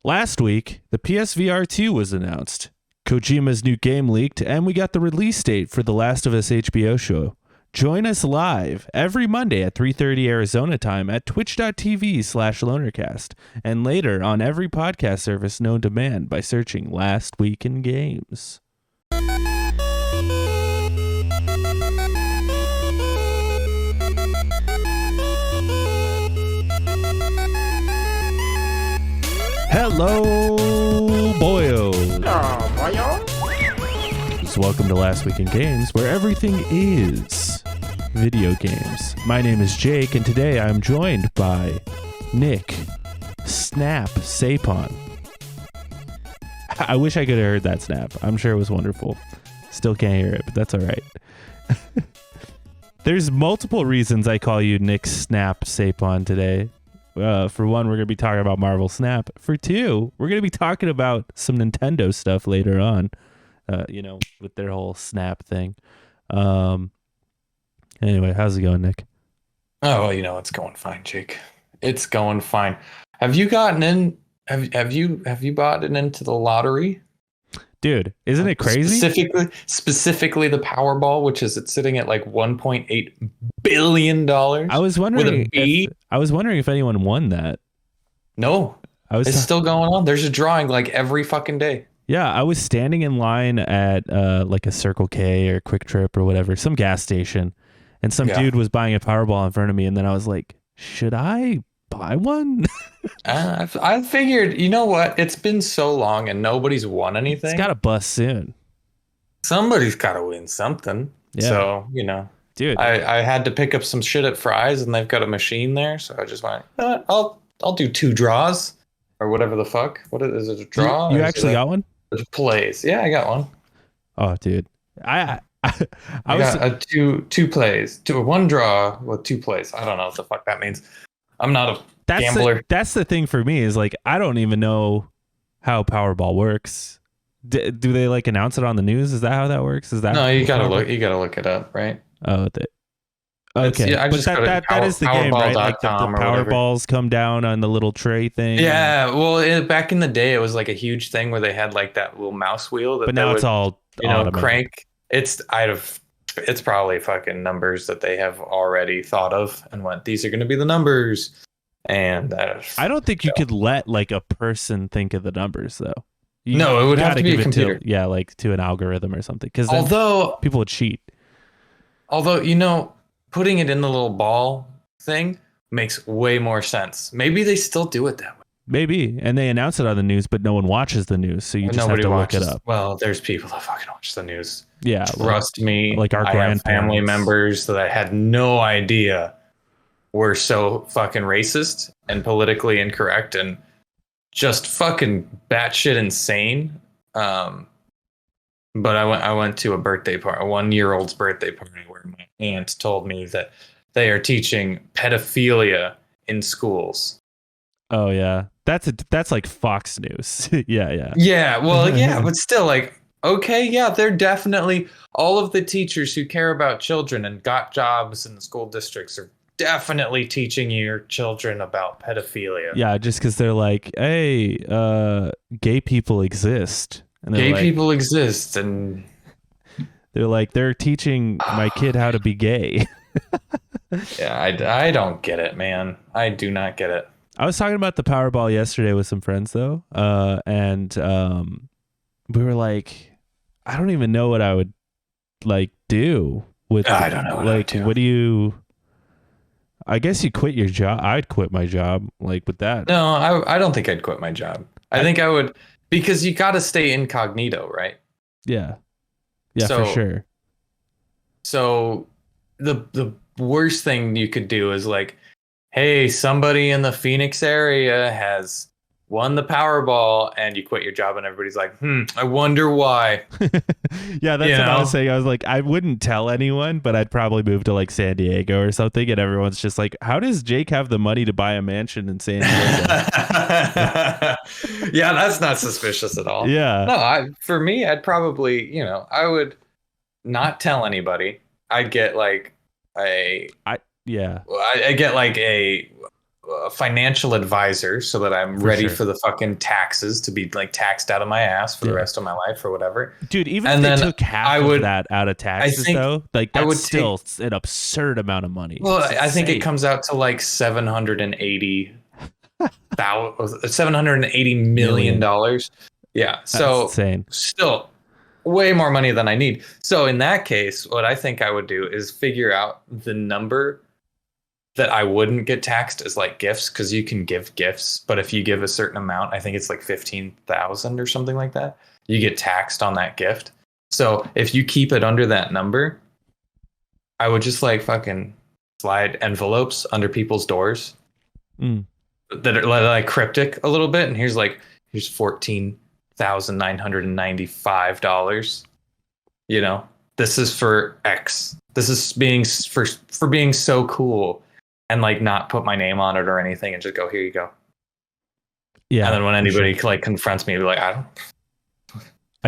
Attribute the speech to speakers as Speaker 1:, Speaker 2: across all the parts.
Speaker 1: Last week, the PSVR 2 was announced. Kojima's new game leaked, and we got the release date for The Last of Us HBO show. Join us live every Monday at 3:30 Arizona time at twitch.tv/lonercast and later on every podcast service known to man by searching Last Week in Games. Hello, boyos. Welcome to Last Week in Games, where everything is video games. My name is Jake, and today I'm joined by Nick Snap Sapon. I wish I could have heard that snap. I'm sure it was wonderful. Still can't hear it, but that's all right. There's multiple reasons I call you Nick Snap Sapon today. For one, we're going to be talking about Marvel Snap. For two, we're going to be talking about some Nintendo stuff later on, with their whole Snap thing. Anyway, how's it going, Nick?
Speaker 2: Oh, well, it's going fine, Jake. It's going fine. Have you gotten in? Have you bought it into the lottery?
Speaker 1: Dude, isn't it crazy?
Speaker 2: Specifically the Powerball, which is sitting at like $1.8 billion.
Speaker 1: I was wondering if anyone won that.
Speaker 2: No, it's still going on. There's a drawing like every fucking day.
Speaker 1: Yeah, I was standing in line at like a Circle K or Quick Trip or whatever, some gas station, and some dude was buying a Powerball in front of me, and then I was like, should I buy one?
Speaker 2: I figured, you know what? It's been so long and nobody's won anything.
Speaker 1: It's got to bust soon. Somebody's
Speaker 2: got to win something.
Speaker 1: Yeah.
Speaker 2: So,
Speaker 1: dude,
Speaker 2: I had to pick up some shit at Fry's, and they've got a machine there. So I just went, I'll do 2 draws or whatever the fuck. What is it? A draw?
Speaker 1: You actually got one?
Speaker 2: Plays. Yeah, I got one.
Speaker 1: Oh, dude. I
Speaker 2: got a two plays. One draw with 2 plays. I don't know what the fuck that means. I'm not a gambler.
Speaker 1: That's the thing for me is like, I don't even know how Powerball works. Do they like announce it on the news? Is that how that works? Is that
Speaker 2: no? You gotta look it up, right?
Speaker 1: Oh, okay.
Speaker 2: Yeah,
Speaker 1: but that is the game, right? Like the Powerballs come down on the little tray thing.
Speaker 2: Yeah. Well, back in the day, it was like a huge thing where they had like that little mouse wheel that.
Speaker 1: But now it's all
Speaker 2: crank. It's probably fucking numbers that they have already thought of and went, these are going to be the numbers. And
Speaker 1: I don't think you could let like a person think of the numbers though.
Speaker 2: No, it would have to be a computer.
Speaker 1: To an algorithm or something. Because people would cheat.
Speaker 2: Although, putting it in the little ball thing makes way more sense. Maybe they still do it that way.
Speaker 1: Maybe. And they announce it on the news, but no one watches the news. So you just have to look it up.
Speaker 2: Well, there's people that fucking watch the news.
Speaker 1: Yeah.
Speaker 2: Trust me.
Speaker 1: Like our grandparents.
Speaker 2: I have family members that I had no idea were so fucking racist and politically incorrect and just fucking batshit insane. But I went to a birthday party, a 1-year-old's birthday party, where my aunt told me that they are teaching pedophilia in schools.
Speaker 1: Oh yeah, that's like Fox News. yeah.
Speaker 2: Yeah, well, yeah, but still, like, okay, yeah, they're definitely all of the teachers who care about children and got jobs in the school districts are definitely teaching your children about pedophilia.
Speaker 1: Yeah, just because they're like, hey, gay people exist. And
Speaker 2: people exist, and
Speaker 1: they're like, they're teaching my kid how to be gay.
Speaker 2: Yeah, I don't get it, man. I do not get it.
Speaker 1: I was talking about the Powerball yesterday with some friends, though, and we were like, I don't even know what I would like do with.
Speaker 2: I don't know.
Speaker 1: What do you? I guess you quit your job. I'd quit my job, like with that.
Speaker 2: No, I don't think I'd quit my job. I think I would. Because you got to stay incognito, right?
Speaker 1: Yeah, for sure.
Speaker 2: So the worst thing you could do is like, hey, somebody in the Phoenix area has won the Powerball, and you quit your job, and everybody's like, I wonder why.
Speaker 1: Yeah, that's what I was saying. I was like, I wouldn't tell anyone, but I'd probably move to like San Diego or something, and everyone's just like, how does Jake have the money to buy a mansion in San Diego?
Speaker 2: Yeah, that's not suspicious at all.
Speaker 1: Yeah.
Speaker 2: No, for me, I'd probably, I would not tell anybody. I'd get like I get like a a financial advisor so that I'm ready
Speaker 1: sure.
Speaker 2: for the fucking taxes to be like taxed out of my ass for the rest of my life or whatever.
Speaker 1: Dude, even
Speaker 2: And
Speaker 1: if they
Speaker 2: then
Speaker 1: took half of that out of
Speaker 2: I
Speaker 1: taxes,
Speaker 2: think
Speaker 1: though, like
Speaker 2: I
Speaker 1: that's
Speaker 2: would
Speaker 1: still
Speaker 2: take,
Speaker 1: an absurd amount of money.
Speaker 2: well,
Speaker 1: It's
Speaker 2: I think it
Speaker 1: insane.
Speaker 2: comes out to like $780 million. Yeah.
Speaker 1: That's
Speaker 2: So
Speaker 1: insane.
Speaker 2: still way more money than I need. So in that case, what I think I would do is figure out the number that I wouldn't get taxed as like gifts, because you can give gifts, but if you give a certain amount, I think it's like 15,000 or something like that, you get taxed on that gift. So if you keep it under that number, I would just like fucking slide envelopes under people's doors that are like cryptic a little bit, and here's $14,995. You know, this is for X. This is being for being so cool, and like not put my name on it or anything, and just go, here you go.
Speaker 1: Yeah.
Speaker 2: And then when anybody like confronts me, be like,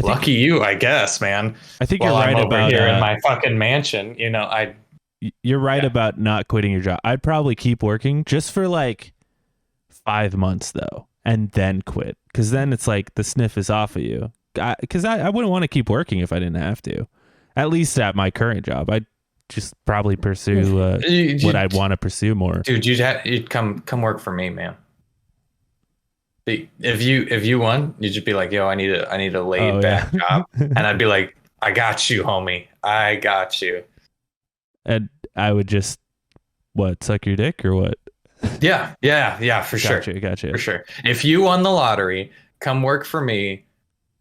Speaker 2: lucky you, I guess, man.
Speaker 1: I think
Speaker 2: While
Speaker 1: you're right
Speaker 2: I'm over
Speaker 1: about
Speaker 2: here in my fucking mansion, you know,
Speaker 1: you're right about not quitting your job. I'd probably keep working just for like 5 months though, and then quit, because then it's like the sniff is off of you. Because I wouldn't want to keep working if I didn't have to. At least at my current job, I'd just probably pursue what I'd want to pursue more.
Speaker 2: Dude, you'd come work for me, man. If you won, you'd just be like, yo, I need a laid back job, and I'd be like, I got you, homie. I got you.
Speaker 1: And I would just suck your dick or what?
Speaker 2: Yeah, for sure.
Speaker 1: Gotcha.
Speaker 2: For sure. If you won the lottery, come work for me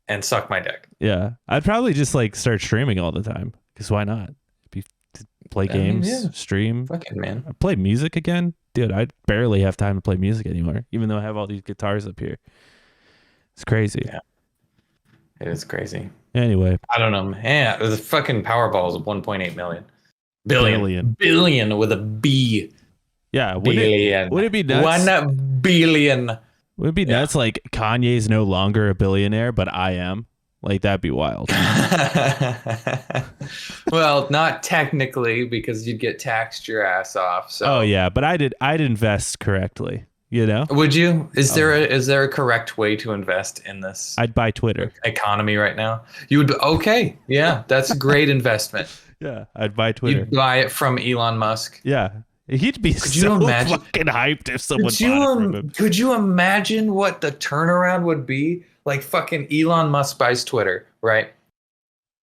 Speaker 2: and suck my dick.
Speaker 1: Yeah. I'd probably just like start streaming all the time, because why not? Play games, stream.
Speaker 2: Fucking man.
Speaker 1: Play music again. Dude, I barely have time to play music anymore, even though I have all these guitars up here. It's crazy.
Speaker 2: Yeah. It is crazy.
Speaker 1: Anyway.
Speaker 2: I don't know. Man, the fucking Powerball is 1.8 million. Billion with a B.
Speaker 1: Yeah. Would it be nuts?
Speaker 2: 1 billion.
Speaker 1: Would it be nuts like Kanye's no longer a billionaire, but I am? Like, that'd be wild.
Speaker 2: Well, not technically, because you'd get taxed your ass off. So.
Speaker 1: Oh yeah, but I'd invest correctly. You know?
Speaker 2: Would you? Is there a correct way to invest in this?
Speaker 1: I'd buy Twitter
Speaker 2: economy right now. You would. Okay, yeah, that's a great investment.
Speaker 1: Yeah, I'd buy Twitter.
Speaker 2: You'd buy it from Elon Musk.
Speaker 1: Yeah. He'd be so fucking hyped if someone bought it from him.
Speaker 2: Could you imagine what the turnaround would be? Like fucking Elon Musk buys Twitter, right?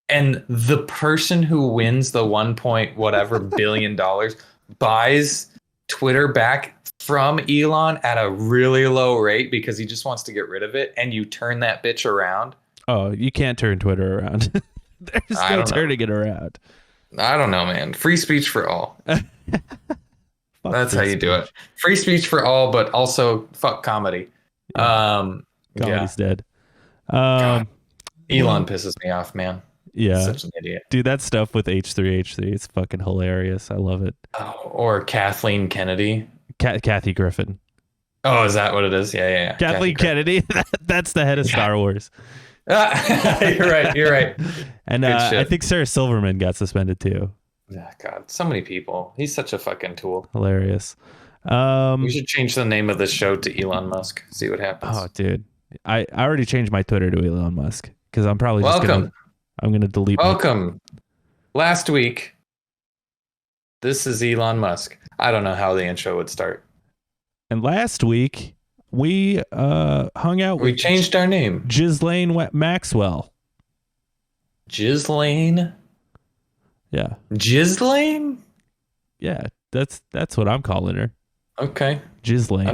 Speaker 2: And the person who wins the 1 point whatever billion dollars buys Twitter back from Elon at a really low rate because he just wants to get rid of it, and you turn that bitch around.
Speaker 1: Oh, you can't turn Twitter around. There's no turning it around.
Speaker 2: I don't know, man. Free speech for all. That's how you do it. Free speech for all, but also fuck comedy.
Speaker 1: Yeah. Comedy's dead.
Speaker 2: Elon pisses me off, man.
Speaker 1: Yeah.
Speaker 2: He's such an idiot.
Speaker 1: Dude, that stuff with H3H3, it's fucking hilarious. I love it.
Speaker 2: Oh, or Kathleen Kennedy.
Speaker 1: Kathy Griffin.
Speaker 2: Oh, is that what it is? Yeah.
Speaker 1: Kathleen Kennedy. That's the head of Star Wars.
Speaker 2: You're right.
Speaker 1: And I think Sarah Silverman got suspended too.
Speaker 2: Oh, God, so many people. He's such a fucking tool.
Speaker 1: Hilarious.
Speaker 2: We should change the name of this show to Elon Musk. See what happens.
Speaker 1: Oh, dude. I already changed my Twitter to Elon Musk, because I'm probably just I'm gonna delete.
Speaker 2: Welcome. Last week. This is Elon Musk. I don't know how the intro would start.
Speaker 1: And last week we hung out.
Speaker 2: We changed our name.
Speaker 1: Ghislaine Maxwell.
Speaker 2: Ghislaine.
Speaker 1: Yeah.
Speaker 2: Ghislaine?
Speaker 1: Yeah, that's what I'm calling her.
Speaker 2: Okay.
Speaker 1: Ghislaine.
Speaker 2: I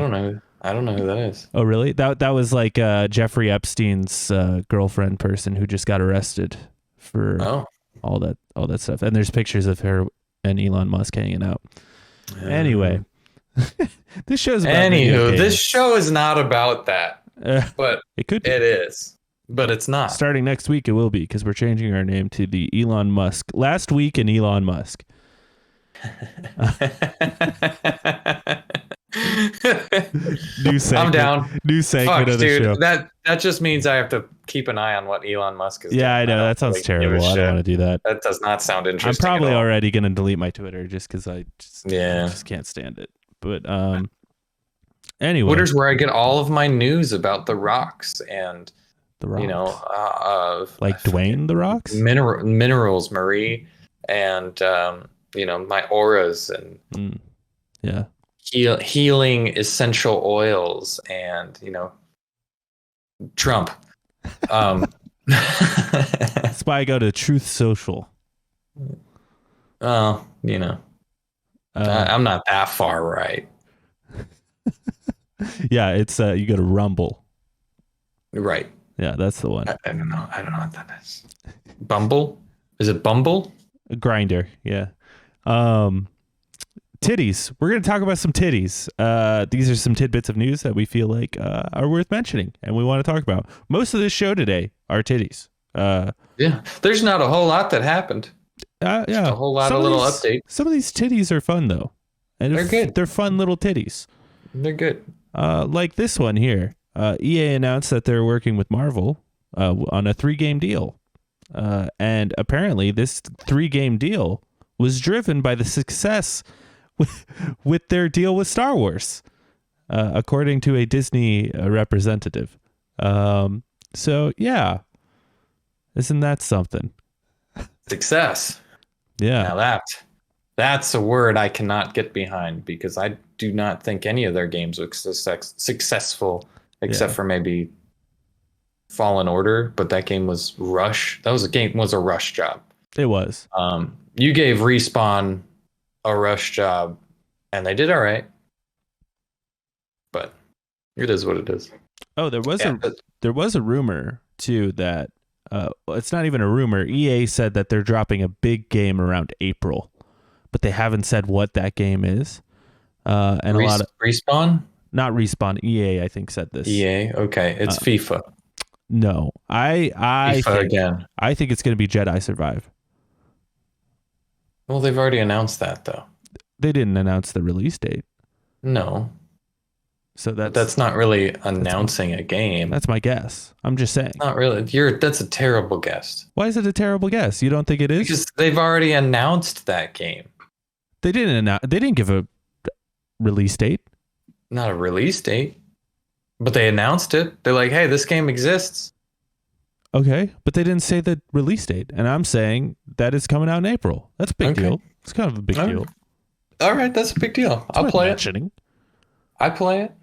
Speaker 2: don't know who that is.
Speaker 1: Oh, really? That was like Jeffrey Epstein's girlfriend person who just got arrested for all that stuff. And there's pictures of her and Elon Musk hanging out. Anyway, this show's about
Speaker 2: this show is not about that. But
Speaker 1: it could be.
Speaker 2: It is. But it's not.
Speaker 1: Starting next week, it will be, because we're changing our name to the Elon Musk. Last Week in Elon Musk. New segment.
Speaker 2: I'm down.
Speaker 1: New segment of the show.
Speaker 2: That just means I have to keep an eye on what Elon Musk is doing.
Speaker 1: Yeah, I know. That sounds terrible. I don't want to do that.
Speaker 2: That does not sound interesting.
Speaker 1: I'm probably already going to delete my Twitter just because I just can't stand it. But Anyway,
Speaker 2: Twitter's where I get all of my news about the rocks and
Speaker 1: the rocks. Like
Speaker 2: fucking
Speaker 1: Dwayne the Rocks.
Speaker 2: minerals, Marie, and my auras and
Speaker 1: Yeah.
Speaker 2: healing essential oils and Trump.
Speaker 1: That's why I go to Truth Social.
Speaker 2: Oh, I'm not that far right.
Speaker 1: Yeah, it's you go to Rumble.
Speaker 2: Right.
Speaker 1: Yeah, that's the one.
Speaker 2: I don't know. I don't know what that is. Bumble? Is it Bumble?
Speaker 1: Grinder. Yeah. Titties. We're going to talk about some titties. These are some tidbits of news that we feel like are worth mentioning and we want to talk about. Most of this show today are titties.
Speaker 2: Yeah. There's not a whole lot that happened.
Speaker 1: Yeah.
Speaker 2: Just a whole lot of little updates.
Speaker 1: Some of these titties are fun though. And
Speaker 2: they're good.
Speaker 1: They're fun little titties.
Speaker 2: They're good.
Speaker 1: Like this one here. EA announced that they're working with Marvel on a 3-game deal. And apparently this 3-game deal was driven by the success with their deal with Star Wars, according to a Disney representative. So, yeah. Isn't that something?
Speaker 2: Success.
Speaker 1: Yeah.
Speaker 2: Now that's a word I cannot get behind because I do not think any of their games were successful except for maybe Fallen Order, but that game was Rush. That was a Rush job.
Speaker 1: It was.
Speaker 2: You gave Respawn a Rush job, and they did all right. But it is what it is.
Speaker 1: Oh, there was a rumor too that it's not even a rumor. EA said that they're dropping a big game around April, but they haven't said what that game is. And a lot of
Speaker 2: Respawn,
Speaker 1: not Respawn. EA, I think, said this.
Speaker 2: EA, okay, it's FIFA.
Speaker 1: No, I think it's going to be Jedi Survive.
Speaker 2: Well, they've already announced that though. They
Speaker 1: didn't announce the release date.
Speaker 2: No. So that's not really announcing a game.
Speaker 1: That's my guess. I'm just saying.
Speaker 2: Not really. That's a terrible guess.
Speaker 1: Why is it a terrible guess? You don't think it is?
Speaker 2: Because they've already announced that game.
Speaker 1: They didn't give a release date.
Speaker 2: Not a release date. But they announced it. They're like, hey, this game exists.
Speaker 1: Okay, but they didn't say the release date. And I'm saying that it's coming out in April. That's a big deal. It's kind of a big deal.
Speaker 2: All right, that's a big deal. I'll play it. I play it.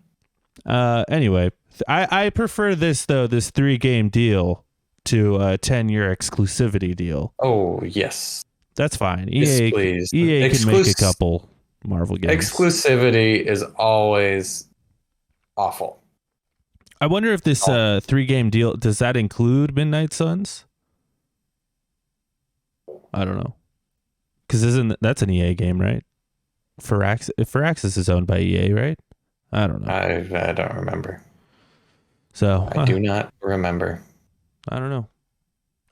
Speaker 1: Anyway, I prefer this 3-game deal to a 10-year exclusivity deal.
Speaker 2: Oh, yes.
Speaker 1: That's fine.
Speaker 2: Yes, please.
Speaker 1: EA can make a couple Marvel games.
Speaker 2: Exclusivity is always awful.
Speaker 1: I wonder if this 3-game deal, does that include Midnight Suns? I don't know. Because that's an EA game, right? Firaxis is owned by EA, right? I don't know.
Speaker 2: I don't remember.
Speaker 1: So
Speaker 2: I do not remember.
Speaker 1: I don't know.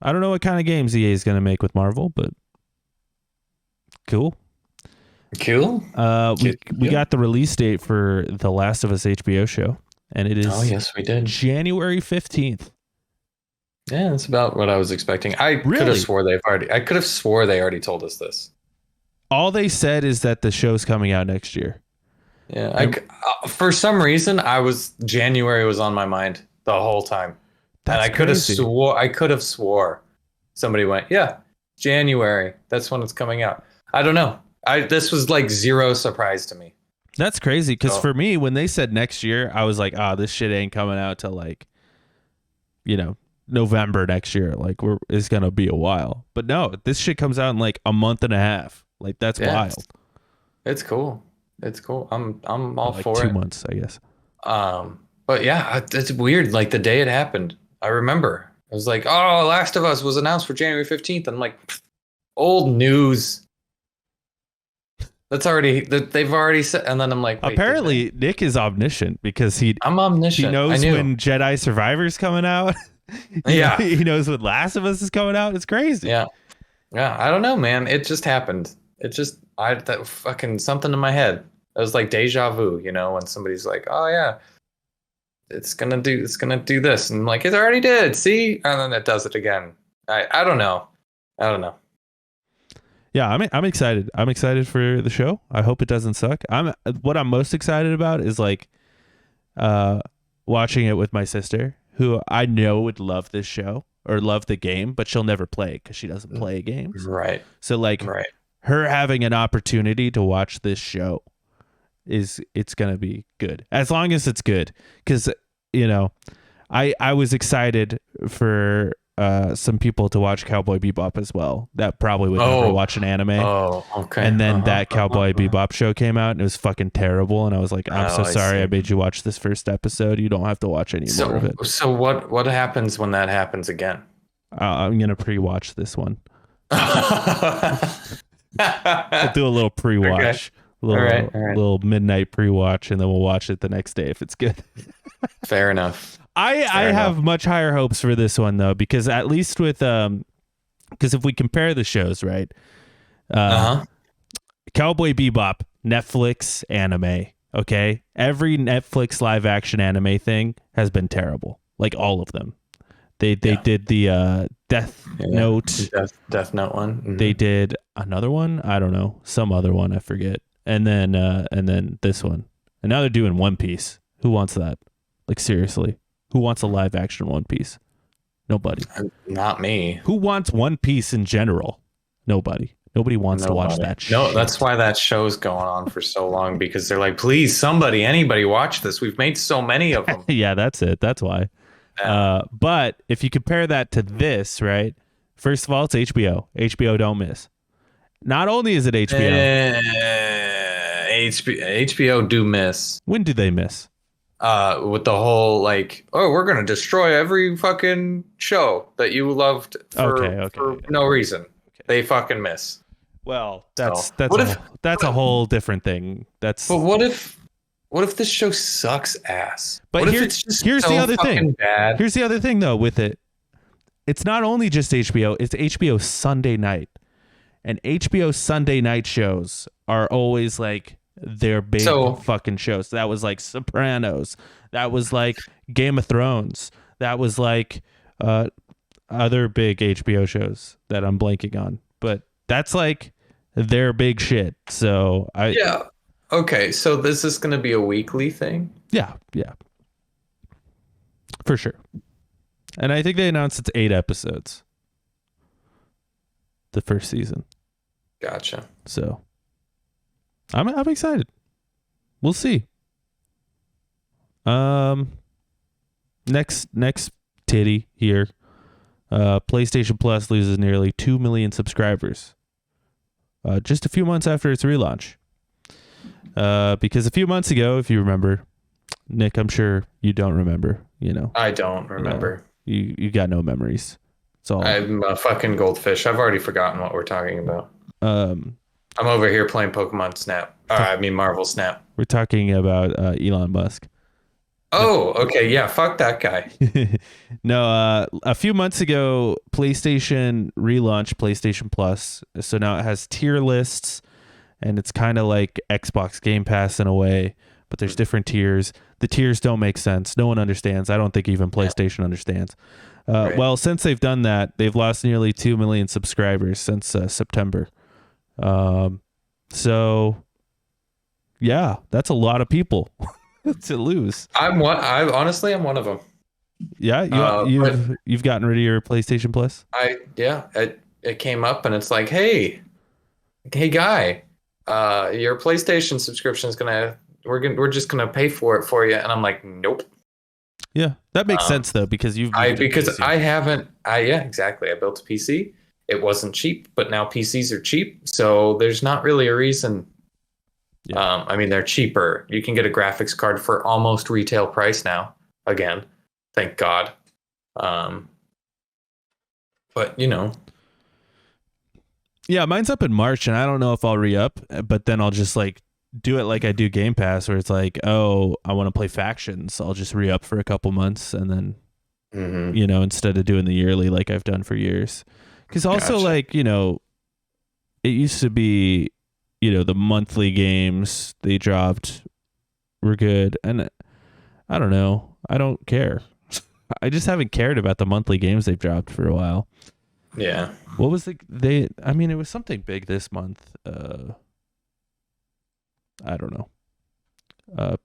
Speaker 1: I don't know what kind of games EA is going to make with Marvel, but cool.
Speaker 2: Cool.
Speaker 1: We got the release date for the Last of Us HBO show, and it is
Speaker 2: yes, we did.
Speaker 1: January 15th.
Speaker 2: Yeah, that's about what I was expecting. I could have swore they already told us this.
Speaker 1: All they said is that the show's coming out next year.
Speaker 2: Yeah, for some reason, January was on my mind the whole time, and I could have swore somebody went, yeah, January. That's when it's coming out. I don't know. This was like zero surprise to me.
Speaker 1: That's crazy because for me, when they said next year, I was like, this shit ain't coming out till like, November next year. Like it's gonna be a while. But no, this shit comes out in like a month and a half. Like that's wild.
Speaker 2: It's cool. It's cool. I'm all
Speaker 1: like
Speaker 2: for
Speaker 1: 2
Speaker 2: it.
Speaker 1: months, I guess.
Speaker 2: But yeah, it's weird. Like the day it happened, I remember I was like, "Oh, Last of Us was announced for January 15th." I'm like, old news. They've already said. And then I'm like,
Speaker 1: apparently Nick is omniscient because
Speaker 2: I'm omniscient.
Speaker 1: He knows when Jedi Survivor's coming out.
Speaker 2: Yeah,
Speaker 1: he knows when Last of Us is coming out. It's crazy.
Speaker 2: Yeah. I don't know, man. It just happened. That fucking something in my head. It was like deja vu, when somebody's like, "Oh yeah, it's gonna do this," and I'm like, "It already did." See, and then it does it again. I don't know.
Speaker 1: Yeah, I'm excited. I'm excited for the show. I hope it doesn't suck. What I'm most excited about is like watching it with my sister, who I know would love this show or love the game, but she'll never play because she doesn't play games.
Speaker 2: Right.
Speaker 1: So like
Speaker 2: Right.
Speaker 1: her having an opportunity to watch this show it's gonna be good as long as it's good, because I was excited for some people to watch Cowboy Bebop as well that probably would never watch an anime.
Speaker 2: Oh, okay.
Speaker 1: And then that Cowboy Bebop show came out and it was fucking terrible, and I was like, I'm so sorry I made you watch this first episode. You don't have to watch any more of it.
Speaker 2: So what happens when that happens again?
Speaker 1: I'm gonna pre-watch this one. I'll do a little pre-watch.
Speaker 2: Okay. All right.
Speaker 1: Little midnight pre-watch, and then we'll watch it the next day if it's good.
Speaker 2: Fair enough.
Speaker 1: I have much higher hopes for this one though, because at least with because if we compare the shows, right? Cowboy Bebop, Netflix anime, okay? Every Netflix live action anime thing has been terrible. Like all of them. They did the Death Note.
Speaker 2: Death Note one. Mm-hmm.
Speaker 1: They did another one, I don't know, some other one, I forget. And then this one. And now they're doing One Piece. Who wants that? Like seriously. Who wants a live action One Piece? Nobody.
Speaker 2: Not me.
Speaker 1: Who wants One Piece in general? Nobody. Nobody wants to watch that shit.
Speaker 2: No, that's why that show's going on for so long, because they're like, please, somebody, anybody watch this. We've made so many of them.
Speaker 1: Yeah, that's it. That's why. Yeah. But if you compare that to this, right? First of all, it's HBO. HBO don't miss. Not only is it HBO.
Speaker 2: HBO do miss.
Speaker 1: When do they miss?
Speaker 2: With the whole like, oh, we're gonna destroy every fucking show that you loved for no reason. Okay. They fucking miss.
Speaker 1: Well, that's a whole different thing. But
Speaker 2: what if this show sucks ass?
Speaker 1: But here's the other thing. Bad? Here's the other thing though with it. It's not only just HBO, it's HBO Sunday night. And HBO Sunday night shows are always like their big fucking shows. That was like Sopranos. That was like Game of Thrones. That was like other big HBO shows that I'm blanking on. But that's like their big shit. So
Speaker 2: yeah. Okay, so this is going to be a weekly thing?
Speaker 1: Yeah. For sure. And I think they announced it's 8 episodes. The first season.
Speaker 2: Gotcha.
Speaker 1: So I'm excited. We'll see. Next titty here. PlayStation Plus loses nearly 2 million subscribers. Just a few months after its relaunch. Because a few months ago, if you remember, Nick, I'm sure you don't remember,
Speaker 2: I don't remember.
Speaker 1: You got no memories.
Speaker 2: I'm a fucking goldfish. I've already forgotten what we're talking about. I'm over here playing Pokemon Snap. Marvel Snap.
Speaker 1: We're talking about Elon Musk.
Speaker 2: Oh, okay. Yeah, fuck that guy.
Speaker 1: No, a few months ago, PlayStation relaunched PlayStation Plus. So now it has tier lists, and it's kind of like Xbox Game Pass in a way, but there's different tiers. The tiers don't make sense. No one understands. I don't think even PlayStation understands. Right. Well, since they've done that, they've lost nearly 2 million subscribers since September. So yeah, that's a lot of people to lose. I'm one of them.
Speaker 2: Yeah,
Speaker 1: you've gotten rid of your PlayStation Plus?
Speaker 2: It came up and it's like, hey guy, your PlayStation subscription is we're just gonna pay for it for you, and I'm like, nope.
Speaker 1: Yeah, that makes sense though, because
Speaker 2: exactly. I built a PC. It wasn't cheap, but now PCs are cheap, so there's not really a reason. Yeah. They're cheaper. You can get a graphics card for almost retail price now. Again, thank God. But
Speaker 1: yeah, mine's up in March, and I don't know if I'll re-up, but then I'll just like do it like I do Game Pass, where it's like, oh, I want to play Factions. I'll just re-up for a couple months, and then, instead of doing the yearly like I've done for years. Because also, like, it used to be, the monthly games they dropped were good. And I don't know. I don't care. I just haven't cared about the monthly games they've dropped for a while.
Speaker 2: Yeah.
Speaker 1: What was it was something big this month. I don't know.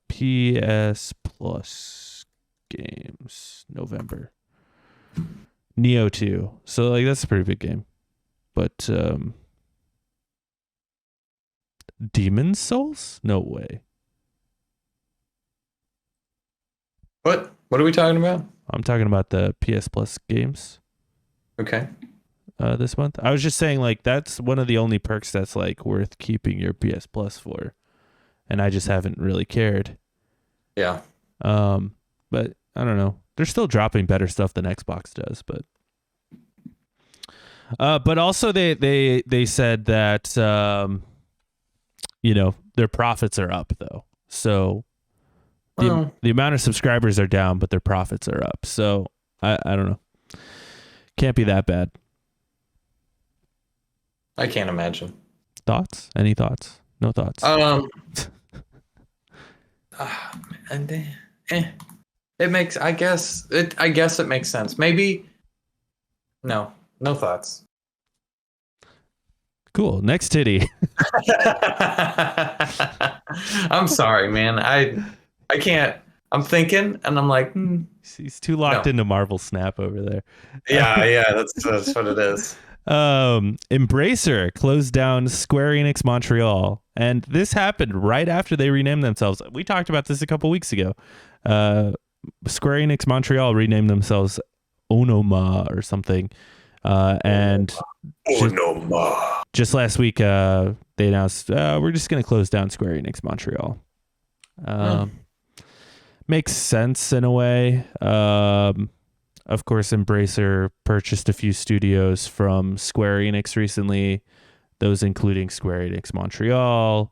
Speaker 1: PS Plus games, November. Neo 2. So like that's a pretty big game. But Demon's Souls? No way.
Speaker 2: What are we talking about?
Speaker 1: I'm talking about the PS Plus games.
Speaker 2: Okay.
Speaker 1: This month. I was just saying like that's one of the only perks that's like worth keeping your PS Plus for. And I just haven't really cared.
Speaker 2: Yeah.
Speaker 1: But I don't know. They're still dropping better stuff than Xbox does, but also they said that their profits are up though. So the amount of subscribers are down, but their profits are up. So I don't know. Can't be that bad.
Speaker 2: I can't imagine.
Speaker 1: Thoughts? Any thoughts? No thoughts.
Speaker 2: It makes. I guess it makes sense. Maybe. No thoughts.
Speaker 1: Cool. Next titty.
Speaker 2: I'm sorry, man. I can't. I'm thinking, and I'm like,
Speaker 1: He's too locked into Marvel Snap over there.
Speaker 2: Yeah. That's what it is.
Speaker 1: Embracer closed down Square Enix Montreal, and this happened right after they renamed themselves. We talked about this a couple weeks ago. Square Enix Montreal renamed themselves Onoma or something, and
Speaker 2: Onoma.
Speaker 1: Just last week they announced we're just going to close down Square Enix Montreal. Makes sense in a way. Of course, Embracer purchased a few studios from Square Enix recently, those including Square Enix Montreal,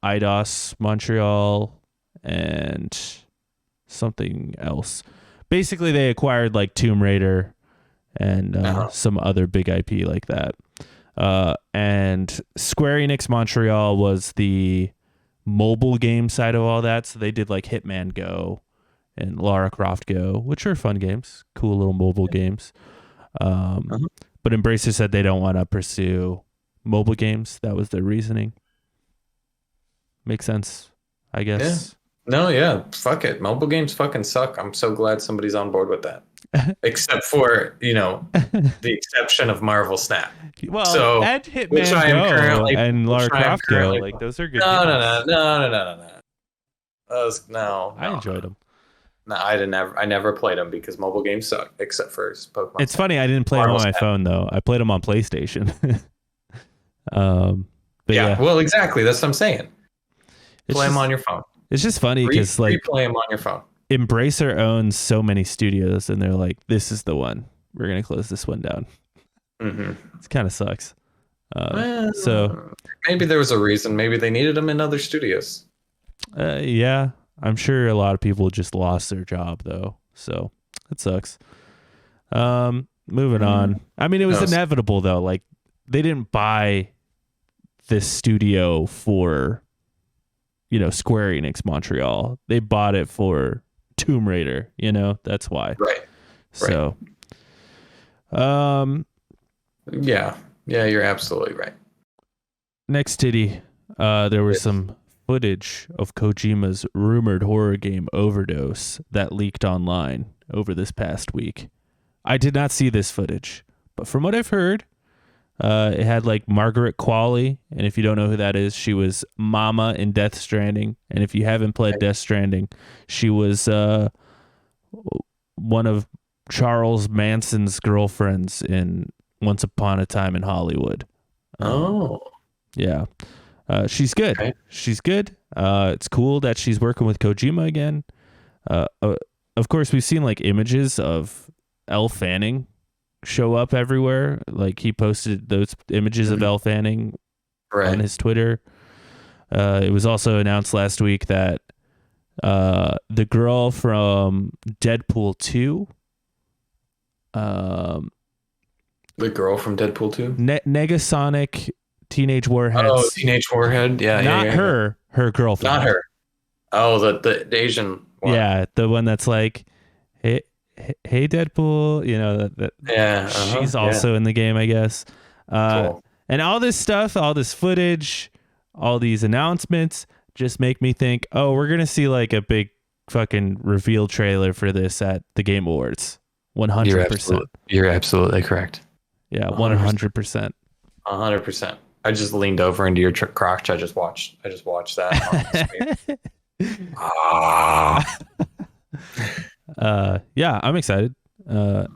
Speaker 1: Eidos Montreal, and something else. Basically, they acquired like Tomb Raider and some other big IP like that. And Square Enix Montreal was the mobile game side of all that. So they did like Hitman Go and Lara Croft Go, which are fun games, cool little mobile games. But Embracer said they don't want to pursue mobile games. That was their reasoning. Makes sense, I guess.
Speaker 2: Yeah. Fuck it. Mobile games fucking suck. I'm so glad somebody's on board with that. Except for, the exception of Marvel Snap.
Speaker 1: Well,
Speaker 2: so,
Speaker 1: and Hitman Go and Lara Croft Go, like those are good games.
Speaker 2: No. Those, no.
Speaker 1: I enjoyed them.
Speaker 2: No, I never played them because mobile games suck, except for Pokemon.
Speaker 1: It's funny, I didn't play them on my phone though. I played them on PlayStation. But yeah.
Speaker 2: Well, exactly. That's what I'm saying. Play them on your phone.
Speaker 1: It's just funny because
Speaker 2: play them on your phone.
Speaker 1: Embracer owns so many studios, and they're like, "This is the one. We're gonna close this one down." It kind of sucks. So
Speaker 2: maybe there was a reason. Maybe they needed them in other studios.
Speaker 1: Yeah, I'm sure a lot of people just lost their job though, so it sucks. Moving on. I mean, it was inevitable though. Like, they didn't buy this studio for, Square Enix Montreal. They bought it for Tomb Raider. That's why.
Speaker 2: Right.
Speaker 1: So,
Speaker 2: yeah, you're absolutely right.
Speaker 1: Next titty. There was some footage of Kojima's rumored horror game Overdose that leaked online over this past week. I did not see this footage, but from what I've heard, it had like Margaret Qualley, and if you don't know who that is, she was Mama in Death Stranding, and if you haven't played Death Stranding, she was one of Charles Manson's girlfriends in Once Upon a Time in Hollywood. Yeah. She's good. Okay. She's good. It's cool that she's working with Kojima again. Of course, we've seen like images of Elle Fanning show up everywhere. Like, he posted those images of Elle Fanning on his Twitter. It was also announced last week that the girl from Deadpool 2,
Speaker 2: the girl from Deadpool 2,
Speaker 1: Negasonic Teenage Warhead.
Speaker 2: Oh, Teenage Warhead. Yeah,
Speaker 1: not her. Her girlfriend.
Speaker 2: Not her. Oh, the Asian one.
Speaker 1: Yeah, the one that's like, hey Deadpool. She's also in the game, I guess.
Speaker 2: Cool.
Speaker 1: And all this stuff, all this footage, all these announcements, just make me think, oh, we're gonna see like a big fucking reveal trailer for this at the Game Awards. 100%.
Speaker 2: You're absolutely correct.
Speaker 1: Yeah, 100%.
Speaker 2: 100%. I just leaned over into your crotch. I just watched that on the screen.
Speaker 1: Yeah, I'm excited. What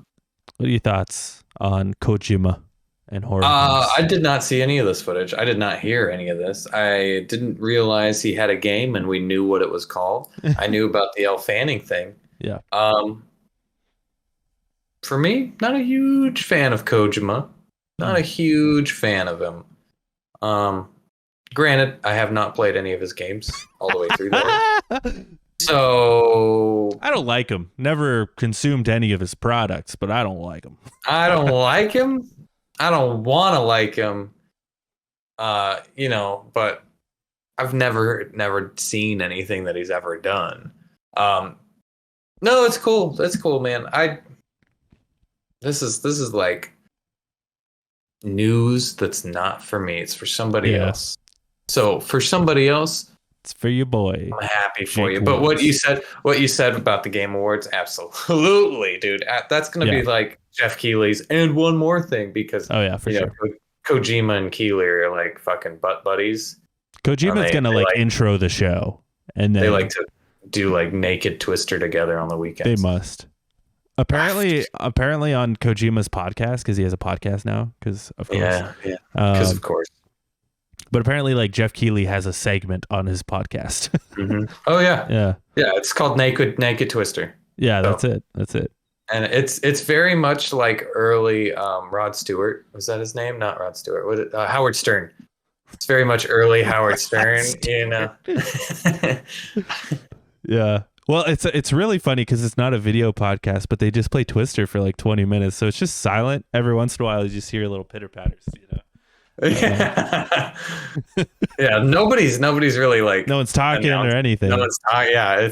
Speaker 1: are your thoughts on Kojima and horror games?
Speaker 2: I did not see any of this footage. I did not hear any of this. I didn't realize he had a game and we knew what it was called. I knew about the Elle Fanning thing.
Speaker 1: Yeah.
Speaker 2: For me, not a huge fan of Kojima. Not a huge fan of him. Granted, I have not played any of his games all the way through there. So
Speaker 1: I don't like him. Never consumed any of his products, but I don't like him.
Speaker 2: I don't like him. I don't want to like him. But I've never seen anything that he's ever done. No, it's cool. That's cool, man. This is like news that's not for me. It's for somebody else. So for somebody else,
Speaker 1: it's for your boy.
Speaker 2: I'm happy for you. But what you said about the Game Awards, absolutely, dude. That's going to be like Jeff Keighley's and one more thing because
Speaker 1: for sure.
Speaker 2: Kojima and Keighley are like fucking butt buddies.
Speaker 1: Kojima's going to intro the show, and then
Speaker 2: they like to do like Naked Twister together on the weekends.
Speaker 1: They must. Apparently on Kojima's podcast, because he has a podcast now, because of course.
Speaker 2: Yeah, because of course.
Speaker 1: But apparently, like Jeff Keighley has a segment on his podcast.
Speaker 2: Mm-hmm. Oh yeah,
Speaker 1: yeah.
Speaker 2: It's called Naked Twister.
Speaker 1: Yeah, that's it.
Speaker 2: And it's very much like early Rod Stewart. Was that his name? Not Rod Stewart. Howard Stern. It's very much early Howard Stern.
Speaker 1: Yeah. Well, it's really funny because it's not a video podcast, but they just play Twister for like 20 minutes, so it's just silent. Every once in a while, you just hear little pitter patters.
Speaker 2: Yeah. Yeah. Nobody's really like.
Speaker 1: No one's talking or anything.
Speaker 2: No one's talking. Yeah.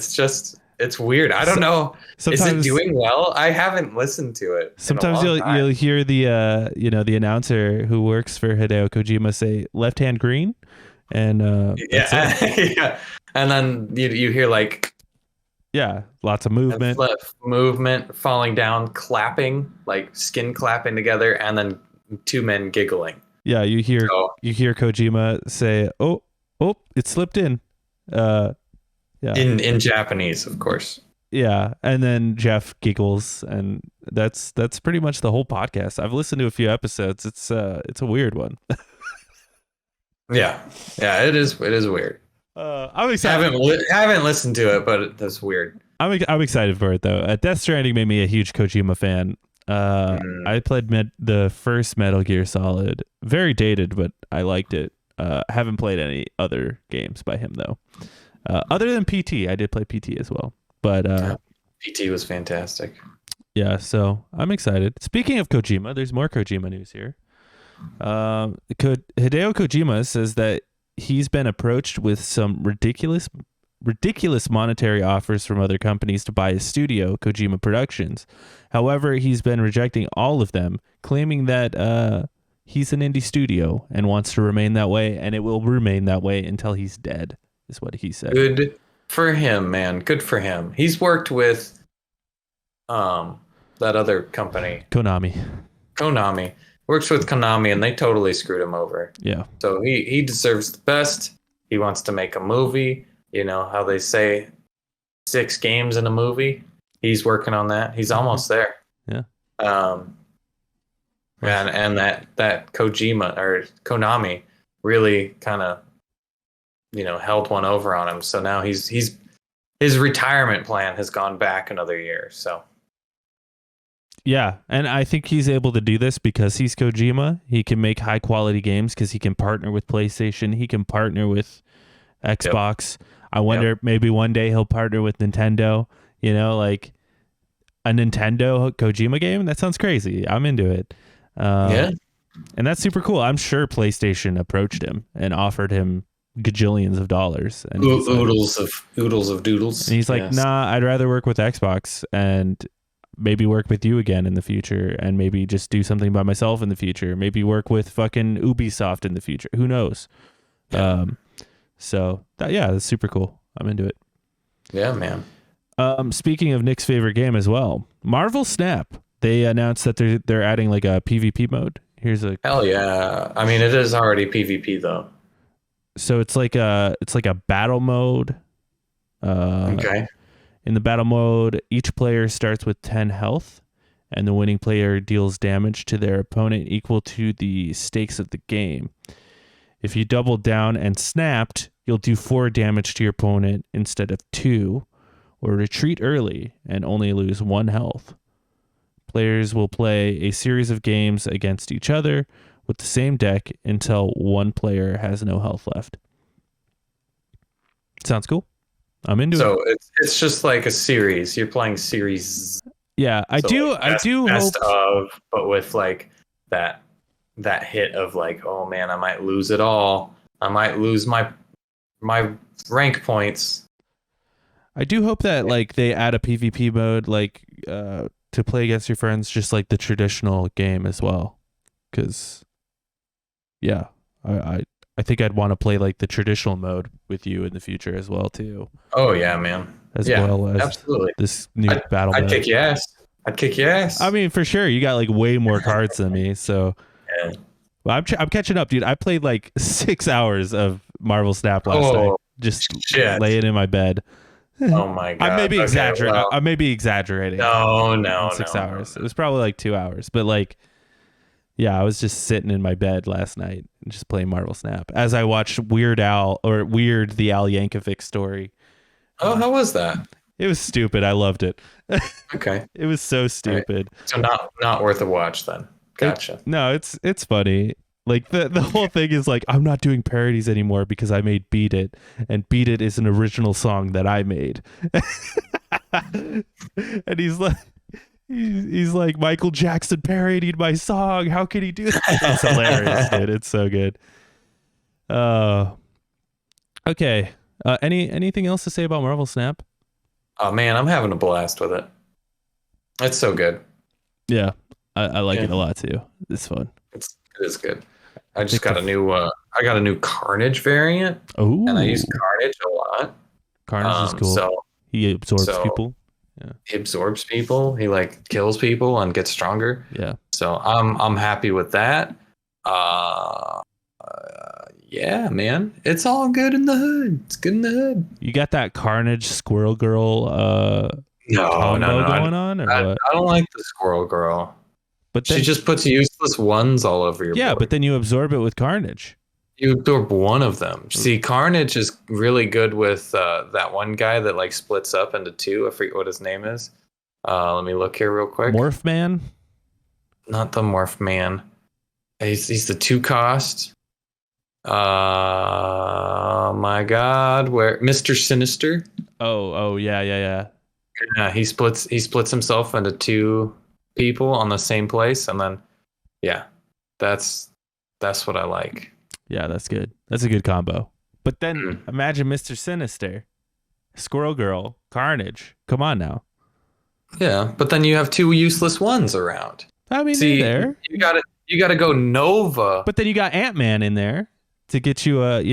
Speaker 2: It's weird. I don't know. Is it doing well? I haven't listened to it.
Speaker 1: Sometimes you'll hear the the announcer who works for Hideo Kojima say left hand green, and that's it.
Speaker 2: Yeah. And then you hear like.
Speaker 1: Yeah, lots of movement.
Speaker 2: Movement, falling down, clapping, like skin clapping together, and then two men giggling.
Speaker 1: Yeah, you hear Kojima say, "Oh, it slipped in." Yeah.
Speaker 2: In Japanese, of course.
Speaker 1: Yeah, and then Jeff giggles, and that's pretty much the whole podcast. I've listened to a few episodes. It's a weird one.
Speaker 2: Yeah, it is weird.
Speaker 1: I'm excited.
Speaker 2: I haven't listened to it, but that's weird.
Speaker 1: I'm excited for it though. Death Stranding made me a huge Kojima fan. I played the first Metal Gear Solid. Very dated, but I liked it. Haven't played any other games by him though. Other than PT, I did play PT as well. But
Speaker 2: PT was fantastic.
Speaker 1: Yeah, so I'm excited. Speaking of Kojima, there's more Kojima news here. Hideo Kojima says that he's been approached with some ridiculous monetary offers from other companies to buy his studio, Kojima Productions. However, he's been rejecting all of them, claiming that he's an indie studio and wants to remain that way, and it will remain that way until he's dead, is what he said.
Speaker 2: Good for him, man. Good for him. He's worked with that other company. Konami. Works with Konami, and they totally screwed him over.
Speaker 1: Yeah.
Speaker 2: So he deserves the best. He wants to make a movie. You know how they say 6 games in a movie? He's working on that. He's almost there.
Speaker 1: Yeah.
Speaker 2: And that Kojima or Konami really kind of, held one over on him. So now his retirement plan has gone back another year. So.
Speaker 1: Yeah, and I think he's able to do this because he's Kojima. He can make high quality games because he can partner with PlayStation. He can partner with Xbox. Yep. I wonder maybe one day he'll partner with Nintendo. Like a Nintendo Kojima game. That sounds crazy. I'm into it. And that's super cool. I'm sure PlayStation approached him and offered him gajillions of dollars. And
Speaker 2: oodles of doodles.
Speaker 1: And he's like, nah, I'd rather work with Xbox and maybe work with you again in the future, and maybe just do something by myself in the future. Maybe work with fucking Ubisoft in the future. Who knows?
Speaker 2: Yeah.
Speaker 1: So that's super cool. I'm into it.
Speaker 2: Yeah, man.
Speaker 1: Speaking of Nick's favorite game as well, Marvel Snap. They announced that they're adding like a PvP mode.
Speaker 2: Hell yeah. I mean, it is already PvP though.
Speaker 1: So it's like a battle mode.
Speaker 2: Okay.
Speaker 1: In the battle mode, each player starts with 10 health, and the winning player deals damage to their opponent equal to the stakes of the game. If you doubled down and snapped, you'll do 4 damage to your opponent instead of 2, or retreat early and only lose 1 health. Players will play a series of games against each other with the same deck until one player has no health left. Sounds cool. I'm into it.
Speaker 2: So it's just like a series. You're playing series.
Speaker 1: Yeah, I do
Speaker 2: best
Speaker 1: hope
Speaker 2: of, but with like that hit of like, oh man, I might lose it all. I might lose my rank points.
Speaker 1: I do hope that like they add a PvP mode like to play against your friends, just like the traditional game as well. Because I think I'd want to play like the traditional mode with you in the future as well too.
Speaker 2: Oh yeah, man.
Speaker 1: As well as
Speaker 2: absolutely.
Speaker 1: This new battle mode.
Speaker 2: I'd kick your ass.
Speaker 1: I mean, for sure, you got like way more cards than me, so.
Speaker 2: Yeah.
Speaker 1: Well, I'm catching up, dude. I played like 6 hours of Marvel Snap last night, just laying in my bed.
Speaker 2: Oh my god!
Speaker 1: I may be exaggerating.
Speaker 2: Well,
Speaker 1: I may be exaggerating.
Speaker 2: No,
Speaker 1: 6 hours. It was probably like 2 hours, but like, yeah, I was just sitting in my bed last night and just playing Marvel Snap as I watched Weird the Al Yankovic story.
Speaker 2: Oh, how was that?
Speaker 1: It was stupid. I loved it.
Speaker 2: Okay.
Speaker 1: It was so stupid.
Speaker 2: Right. So not worth a watch then. Gotcha.
Speaker 1: It's funny. Like the whole thing is like, I'm not doing parodies anymore because I made Beat It, and Beat It is an original song that I made. And he's like Michael Jackson parodied my song. How can he do that? It's hilarious, dude. It's so good. Okay. Anything else to say about Marvel Snap?
Speaker 2: Oh man, I'm having a blast with it. It's so good.
Speaker 1: Yeah, I like it a lot too. It's fun.
Speaker 2: It is good. I just got a new Carnage variant.
Speaker 1: Oh,
Speaker 2: and I use Carnage a lot.
Speaker 1: Carnage is cool.
Speaker 2: So
Speaker 1: he absorbs people. Yeah.
Speaker 2: He absorbs people. He like kills people and gets stronger.
Speaker 1: Yeah.
Speaker 2: So I'm happy with that. Yeah, man, it's all good in the hood. It's good in the hood.
Speaker 1: You got that Carnage Squirrel Girl
Speaker 2: no,
Speaker 1: going on, or what?
Speaker 2: I don't like the Squirrel Girl.
Speaker 1: But then,
Speaker 2: she just puts useless ones all over your board.
Speaker 1: But then you absorb it with Carnage.
Speaker 2: You absorb one of them. See, Carnage is really good with that one guy that like splits up into 2. I forget what his name is. Let me look here real quick.
Speaker 1: Morph Man?
Speaker 2: Not the Morph Man. He's the 2 cost. My God, where Mr. Sinister?
Speaker 1: Oh, yeah.
Speaker 2: Yeah, he splits himself into 2 people on the same place, and then that's what I like.
Speaker 1: Yeah, that's good. That's a good combo. But then imagine Mr. Sinister, Squirrel Girl, Carnage. Come on now.
Speaker 2: Yeah, but then you have 2 useless ones around.
Speaker 1: I mean,
Speaker 2: see,
Speaker 1: there.
Speaker 2: You gotta go Nova.
Speaker 1: But then you got Ant-Man in there to get you 3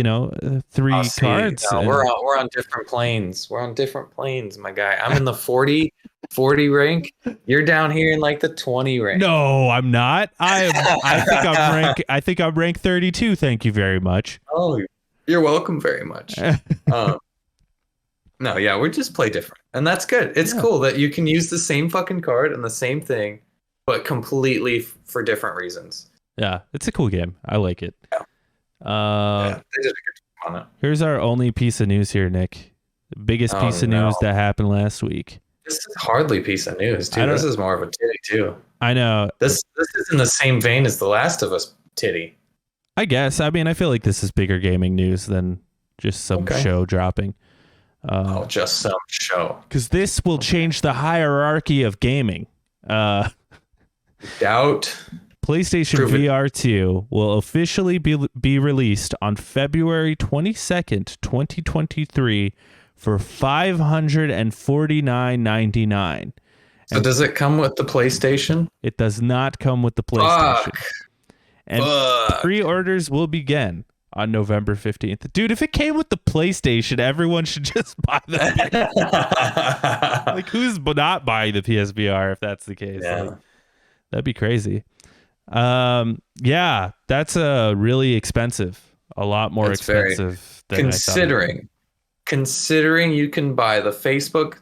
Speaker 1: cards.
Speaker 2: No, we're on different planes. We're on different planes, my guy. I'm in the 40 rank. You're down here in like the 20 rank.
Speaker 1: No, I'm not. I think I'm rank 32. Thank you very much.
Speaker 2: Oh, you're welcome very much. No, yeah, we just play different, and that's good. It's cool that you can use the same fucking card and the same thing, but completely for different reasons.
Speaker 1: Yeah, it's a cool game. I like it.
Speaker 2: Yeah. They did a good job on it.
Speaker 1: Here's our only piece of news here, Nick. The biggest piece of news that happened last week.
Speaker 2: This is hardly a piece of news, dude. This is more of a titty, too.
Speaker 1: I know.
Speaker 2: This is in the same vein as The Last of Us titty.
Speaker 1: I guess. I mean, I feel like this is bigger gaming news than just some show dropping.
Speaker 2: Just some show.
Speaker 1: Because this will change the hierarchy of gaming.
Speaker 2: Doubt.
Speaker 1: PlayStation VR 2 will officially be released on February 22nd, 2023 for $549.99.
Speaker 2: So does it come with the PlayStation?
Speaker 1: It does not come with the PlayStation.
Speaker 2: Fuck.
Speaker 1: And pre-orders will begin on November 15th. Dude, if it came with the PlayStation, everyone should just buy the like who's not buying the PSVR if that's the case?
Speaker 2: Yeah.
Speaker 1: Like, that'd be crazy. Yeah, that's really expensive. A lot more expensive than I thought.
Speaker 2: Considering you can buy the Facebook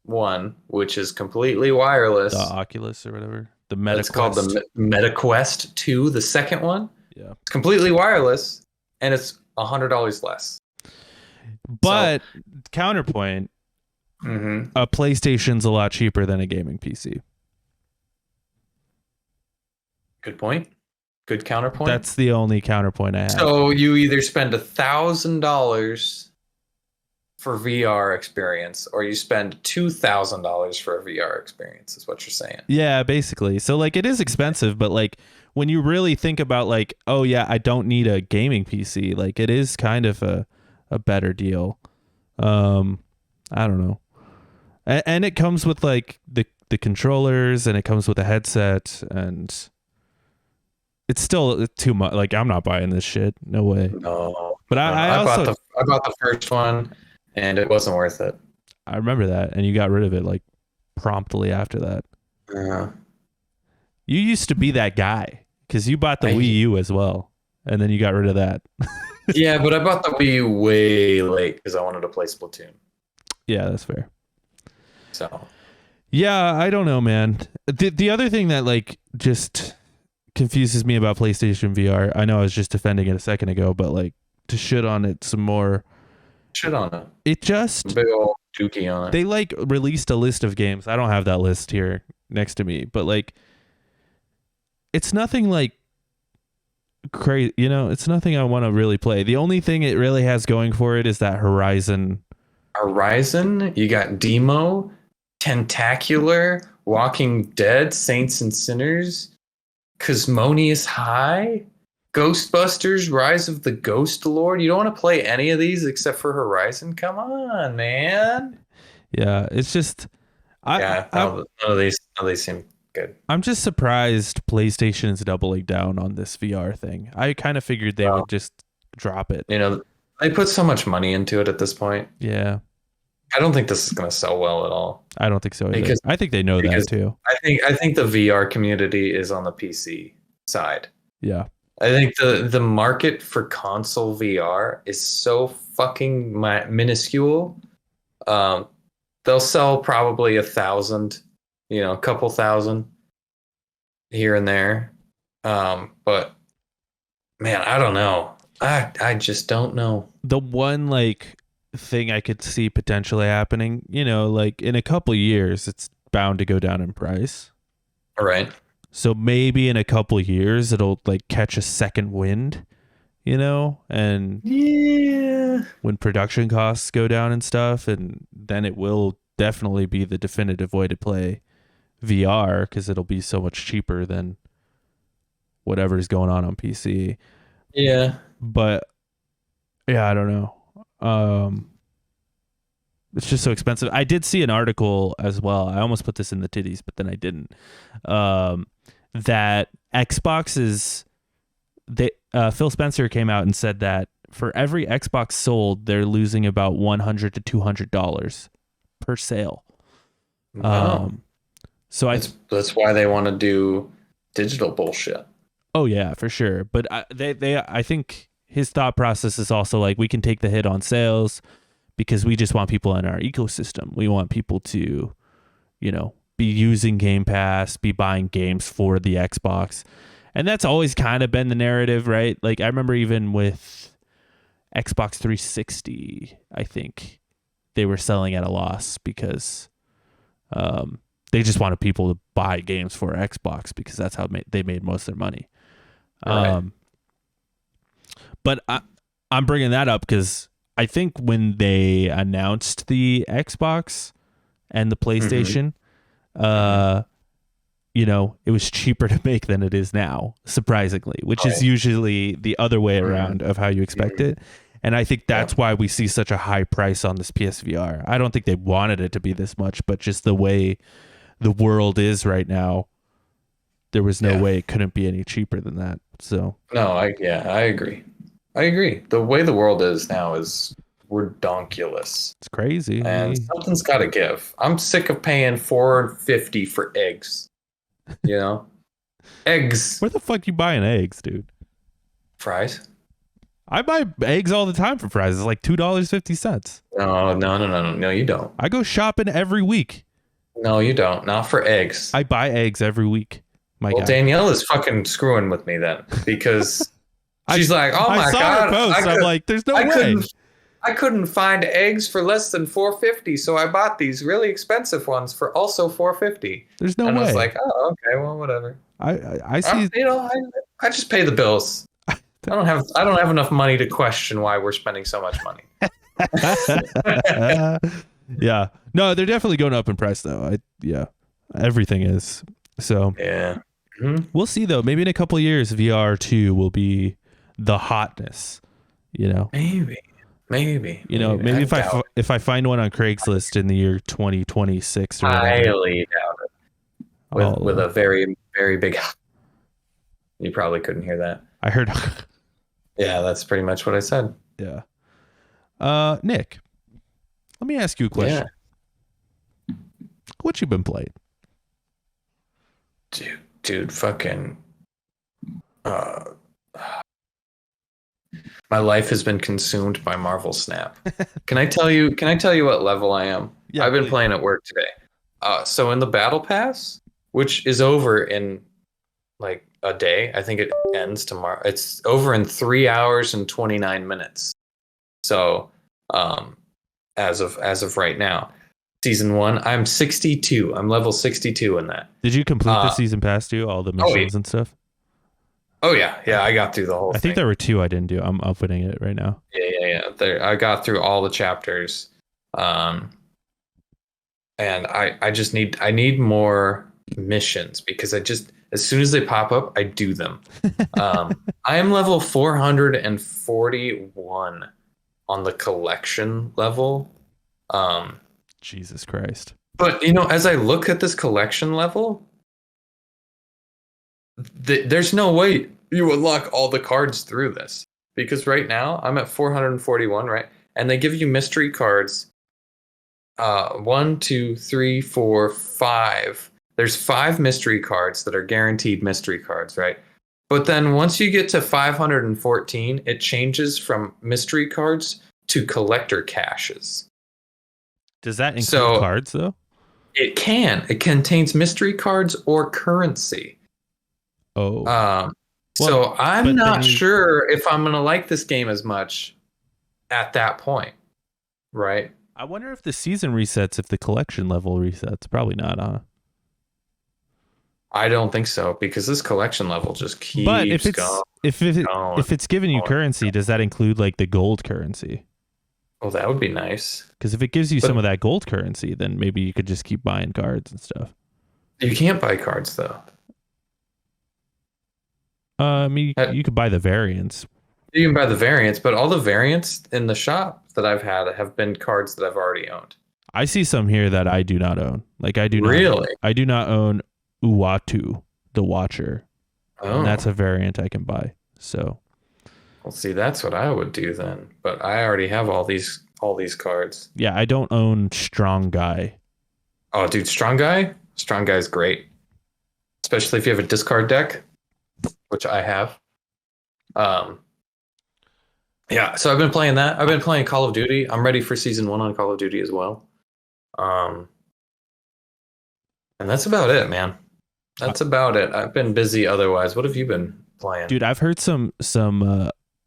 Speaker 2: one, which is completely wireless.
Speaker 1: The Oculus or whatever. The Meta
Speaker 2: It's called the Meta Quest 2, the second one.
Speaker 1: Yeah.
Speaker 2: It's completely wireless, and it's $100 less.
Speaker 1: But counterpoint, a PlayStation's a lot cheaper than a gaming PC.
Speaker 2: Good point. Good counterpoint.
Speaker 1: That's the only counterpoint I have.
Speaker 2: So you either spend $1,000 for VR experience, or you spend $2,000 for a VR experience, is what you're saying.
Speaker 1: Yeah, basically. So like it is expensive, but like when you really think about like, oh yeah, I don't need a gaming PC, like it is kind of a better deal. I don't know. And it comes with like the controllers, and it comes with a headset, and it's still too much. Like I'm not buying this shit. No way.
Speaker 2: No.
Speaker 1: But I
Speaker 2: bought the first one, and it wasn't worth it.
Speaker 1: I remember that, and you got rid of it like promptly after that. You used to be that guy because you bought the Wii U as well, and then you got rid of that.
Speaker 2: Yeah, but I bought the Wii U way late because I wanted to play Splatoon.
Speaker 1: Yeah, that's fair.
Speaker 2: So.
Speaker 1: Yeah, I don't know, man. The other thing that like just confuses me about PlayStation VR, I know I was just defending it a second ago, but like to shit on it some more.
Speaker 2: Shit on it.
Speaker 1: It just
Speaker 2: big old dookie on it.
Speaker 1: They like released a list of games. I don't have that list here next to me, but like it's nothing like crazy, you know, it's nothing I want to really play. The only thing it really has going for it is that Horizon.
Speaker 2: You got Demo, Tentacular, Walking Dead, Saints and Sinners, Cosmonious High, Ghostbusters, Rise of the Ghost Lord. You don't want to play any of these except for Horizon? Come on, man.
Speaker 1: Yeah, it's just
Speaker 2: none of these seem good.
Speaker 1: I'm just surprised PlayStation is doubling down on this VR thing. I kind of figured they would just drop it.
Speaker 2: You know, they put so much money into it at this point.
Speaker 1: Yeah.
Speaker 2: I don't think this is going to sell well at all.
Speaker 1: I don't think so either. I think they know that too.
Speaker 2: I think the VR community is on the PC side.
Speaker 1: Yeah.
Speaker 2: I think the market for console VR is so fucking minuscule. They'll sell probably 1,000, a couple thousand here and there. But man, I don't know. I just don't know.
Speaker 1: The one like thing I could see potentially happening, like in a couple years, it's bound to go down in price.
Speaker 2: All right.
Speaker 1: So maybe in a couple years it'll like catch a second wind, and when production costs go down and stuff, and then it will definitely be the definitive way to play VR because it'll be so much cheaper than whatever's going on PC.
Speaker 2: Yeah.
Speaker 1: But yeah, I don't know. It's just so expensive. I did see an article as well. I almost put this in the titties, but then I didn't. That Xbox is Phil Spencer came out and said that for every Xbox sold, they're losing about $100 to $200 per sale.
Speaker 2: Wow.
Speaker 1: So
Speaker 2: that's why they want to do digital bullshit.
Speaker 1: Oh yeah, for sure. But I think his thought process is also like, we can take the hit on sales because we just want people in our ecosystem. We want people to, be using Game Pass, be buying games for the Xbox. And that's always kind of been the narrative, right? Like I remember even with Xbox 360, I think they were selling at a loss because they just wanted people to buy games for Xbox because that's how they made most of their money. Right. But I'm bringing that up because I think when they announced the Xbox and the PlayStation, it was cheaper to make than it is now, surprisingly, which is usually the other way around of how you expect it. And I think that's why we see such a high price on this PSVR. I don't think they wanted it to be this much, but just the way the world is right now, there was no way it couldn't be any cheaper than that. So
Speaker 2: no, I agree. I agree. The way the world is now is redonkulous,
Speaker 1: It's crazy.
Speaker 2: and something's got to give. I'm sick of paying $4.50 for eggs. You know, eggs,
Speaker 1: Where the fuck you buying eggs, dude?
Speaker 2: fries.
Speaker 1: I buy eggs all the time for fries. It's like $2.50.
Speaker 2: No, you don't.
Speaker 1: I go shopping every week.
Speaker 2: No, you don't. Not for eggs.
Speaker 1: I buy eggs every week. My
Speaker 2: Well,
Speaker 1: guy.
Speaker 2: Danielle is fucking screwing with me then because she's like, "Oh
Speaker 1: I
Speaker 2: my
Speaker 1: saw
Speaker 2: god,
Speaker 1: her post. I'm like, there's no way.
Speaker 2: I couldn't find eggs for less than $4.50, so I bought these really expensive ones for also $4.50."
Speaker 1: There's no
Speaker 2: and
Speaker 1: way.
Speaker 2: I was like, "Oh, okay, well, whatever."
Speaker 1: I see.
Speaker 2: I just pay the bills. I don't have enough money to question why we're spending so much money.
Speaker 1: Yeah. No, they're definitely going up in price though. Everything is. So
Speaker 2: Yeah.
Speaker 1: We'll see though. Maybe in a couple of years, VR 2 will be the hotness.
Speaker 2: Maybe.
Speaker 1: Maybe if I find one on Craigslist in the year 2026 or whatever,
Speaker 2: highly doubt it. With a very, very big. You probably couldn't hear that.
Speaker 1: I heard.
Speaker 2: Yeah, that's pretty much what I said.
Speaker 1: Yeah. Nick, let me ask you a question.
Speaker 2: Yeah.
Speaker 1: What you been playing?
Speaker 2: Dude, fucking. My life has been consumed by Marvel Snap. Can I tell you what level I am?
Speaker 1: Yeah,
Speaker 2: I've been
Speaker 1: please.
Speaker 2: playing at work today. So in the battle pass, which is over in like a day, I think it ends tomorrow. It's over in 3 hours and 29 minutes. So, as of right now, season 1, I'm 62. I'm level 62 in that.
Speaker 1: Did you complete the season pass too? All the missions and stuff?
Speaker 2: Oh yeah, I got through the whole thing.
Speaker 1: I think there were 2 I didn't do. I'm opening it right now.
Speaker 2: Yeah. I got through all the chapters, and I just need more missions because as soon as they pop up, I do them. I am level 441 on the collection level.
Speaker 1: Jesus Christ!
Speaker 2: But as I look at this collection level, there's no way you unlock all the cards through this because right now I'm at 441, right? And they give you mystery cards. 1, 2, 3, 4, 5. There's 5 mystery cards that are guaranteed mystery cards, right? But then once you get to 514, it changes from mystery cards to collector caches.
Speaker 1: Does that include cards though?
Speaker 2: It contains mystery cards or currency.
Speaker 1: Oh.
Speaker 2: So I'm not sure if I'm going to like this game as much at that point, right?
Speaker 1: I wonder if the season resets, if the collection level resets. Probably not, huh?
Speaker 2: I don't think so because this collection level just keeps
Speaker 1: going. But if it's giving you
Speaker 2: going.
Speaker 1: currency, does that include like the gold currency?
Speaker 2: Oh, that would be nice.
Speaker 1: Because if it gives you some of that gold currency, then maybe you could just keep buying cards and stuff.
Speaker 2: You can't buy cards though.
Speaker 1: I mean, you could buy the variants.
Speaker 2: You can buy the variants, but all the variants in the shop that I've had have been cards that I've already owned.
Speaker 1: I see some here that I do not own. Like I do not own Uatu, the Watcher.
Speaker 2: Oh.
Speaker 1: And that's a variant I can buy. So,
Speaker 2: well, see, that's what I would do then. But I already have all these cards.
Speaker 1: Yeah, I don't own Strong Guy.
Speaker 2: Oh, dude, Strong Guy is great, especially if you have a discard deck, which I have. Yeah, so I've been playing that. I've been playing Call of Duty. I'm ready for season 1 on Call of Duty as well. And that's about it, man. That's about it. I've been busy otherwise. What have you been playing?
Speaker 1: Dude, I've heard some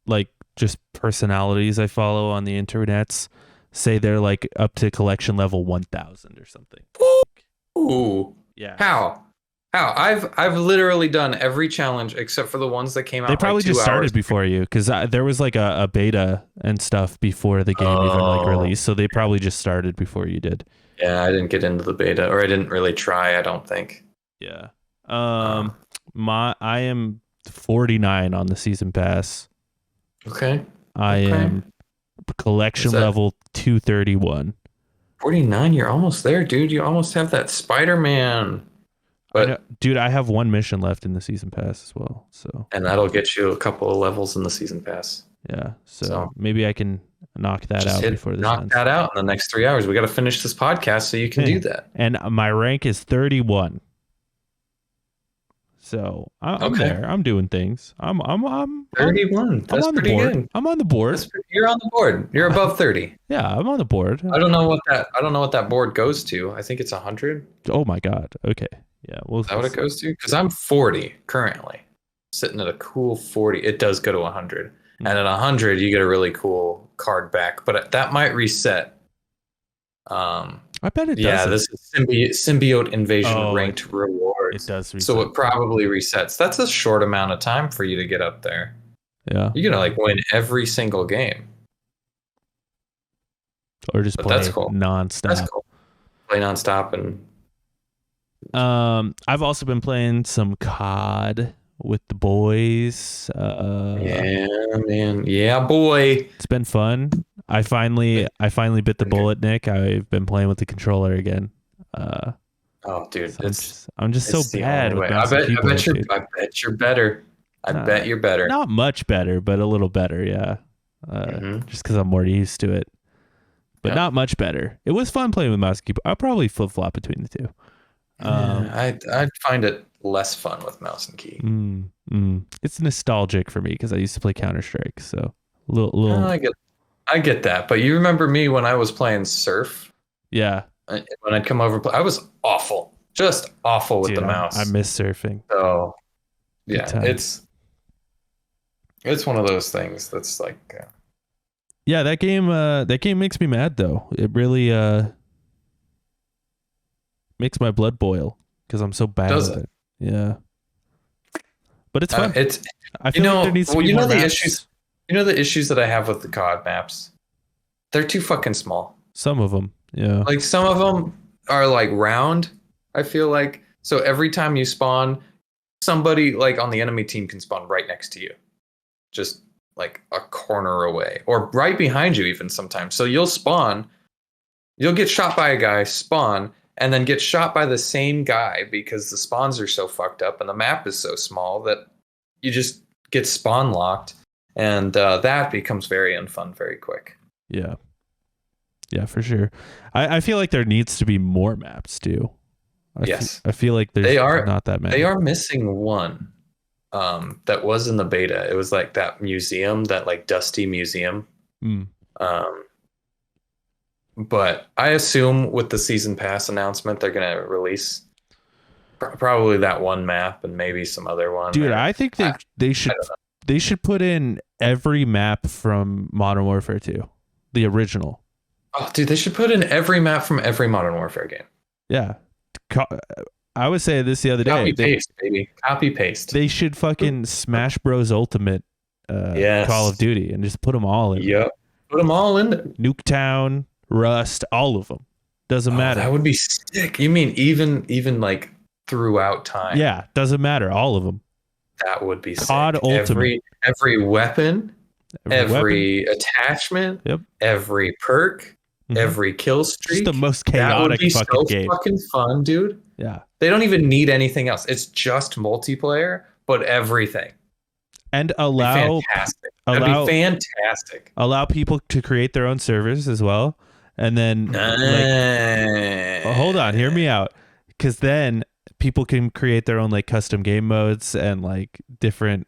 Speaker 1: like just personalities I follow on the internets say they're like up to collection level 1000 or something.
Speaker 2: Ooh.
Speaker 1: Yeah.
Speaker 2: How? I've literally done every challenge except for the ones that came out.
Speaker 1: They probably
Speaker 2: like 2
Speaker 1: just started
Speaker 2: hours
Speaker 1: before you because there was like a beta and stuff before the game even like released. So they probably just started before you did.
Speaker 2: Yeah, I didn't get into the beta, or I didn't really try. I don't think.
Speaker 1: Yeah. I am 49 on the season pass.
Speaker 2: Okay.
Speaker 1: I am collection level 231.
Speaker 2: 49. You're almost there, dude. You almost have that Spider-Man. But
Speaker 1: dude, I have 1 mission left in the season pass as well. So,
Speaker 2: and that'll get you a couple of levels in the season pass.
Speaker 1: Yeah. So,
Speaker 2: So
Speaker 1: maybe I can knock that out before this
Speaker 2: knock
Speaker 1: ends.
Speaker 2: that out in the next 3 hours. We got to finish this podcast so you can do that.
Speaker 1: And my rank is 31. So I'm
Speaker 2: Okay.
Speaker 1: there. I'm doing things. I'm
Speaker 2: 31. That's
Speaker 1: on the
Speaker 2: pretty
Speaker 1: board.
Speaker 2: good.
Speaker 1: I'm on the board.
Speaker 2: You're on the board. You're above 30.
Speaker 1: Yeah, I'm on the board.
Speaker 2: I don't know what that board goes to. I think it's 100.
Speaker 1: Oh my god. Okay. Yeah.
Speaker 2: Is that what it goes to? Because I'm 40 currently, sitting at a cool 40. It does go to 100, and at 100 you get a really cool card back, but that might reset.
Speaker 1: I bet it does.
Speaker 2: Yeah, this is symbiote invasion ranked
Speaker 1: It
Speaker 2: rewards.
Speaker 1: does reset.
Speaker 2: So it probably resets. That's a short amount of time for you to get up there.
Speaker 1: Yeah.
Speaker 2: You're gonna like win every single game.
Speaker 1: Or just play nonstop.
Speaker 2: That's cool. Play nonstop and
Speaker 1: I've also been playing some COD with the boys.
Speaker 2: yeah, man. Yeah, boy.
Speaker 1: It's been fun. I finally bit the bullet, Nick. I've been playing with the controller again.
Speaker 2: Oh, dude,
Speaker 1: so I'm just so bad with mouse
Speaker 2: I
Speaker 1: and keyboard.
Speaker 2: bet you're better. I bet you're better.
Speaker 1: Not much better, but a little better, yeah. Just because I'm more used to it. But not much better. It was fun playing with mouse and keyboard. I'll probably flip-flop between the two.
Speaker 2: I'd find it less fun with mouse and key.
Speaker 1: It's nostalgic for me because I used to play Counter-Strike. So little.
Speaker 2: I get that. But you remember me when I was playing Surf?
Speaker 1: Yeah.
Speaker 2: When I'd come over, I was awful, just awful with the mouse.
Speaker 1: I miss surfing.
Speaker 2: So yeah, it's one of those things that's like.
Speaker 1: Yeah, that game makes me mad though. It really makes my blood boil because I'm so bad at it. Yeah, but it's fun. I feel like there needs to be more maps.
Speaker 2: The issues that I have with the COD maps, they're too fucking small.
Speaker 1: Some of them, yeah.
Speaker 2: Like some of them are like round. I feel like so every time you spawn, somebody like on the enemy team can spawn right next to you, just like a corner away or right behind you even sometimes. So you'll get shot by a guy, spawn, and then get shot by the same guy because the spawns are so fucked up and the map is so small that you just get spawn locked, and that becomes very unfun very quick.
Speaker 1: Yeah. Yeah, for sure. I feel like there needs to be more maps too. I feel like there's not that many.
Speaker 2: They are missing one. That was in the beta. It was like that museum, that like dusty museum. But I assume with the season pass announcement, they're gonna release probably that one map and maybe some other one.
Speaker 1: Dude, I think they should put in every map from Modern Warfare 2, the original.
Speaker 2: Oh, dude, they should put in every map from every Modern Warfare game.
Speaker 1: Yeah. I was saying this the other day.
Speaker 2: Copy paste, baby. Copy paste.
Speaker 1: They should fucking Smash Bros. Ultimate Call of Duty and just put them all in.
Speaker 2: Yep. Put them all in there.
Speaker 1: Nuketown, Rust, all of them. Doesn't matter.
Speaker 2: That would be sick. You mean even like throughout time?
Speaker 1: Yeah, doesn't matter. All of them.
Speaker 2: That would be
Speaker 1: COD
Speaker 2: sick.
Speaker 1: Ultimate.
Speaker 2: Every weapon, every attachment, every perk. Every kill streak.
Speaker 1: Just the most chaotic fucking game.
Speaker 2: Fucking fun, dude.
Speaker 1: Yeah.
Speaker 2: They don't even need anything else. It's just multiplayer, but everything.
Speaker 1: And allow
Speaker 2: That'd be fantastic.
Speaker 1: Allow people to create their own servers as well. And then hold on, hear me out. Because then people can create their own like custom game modes and like different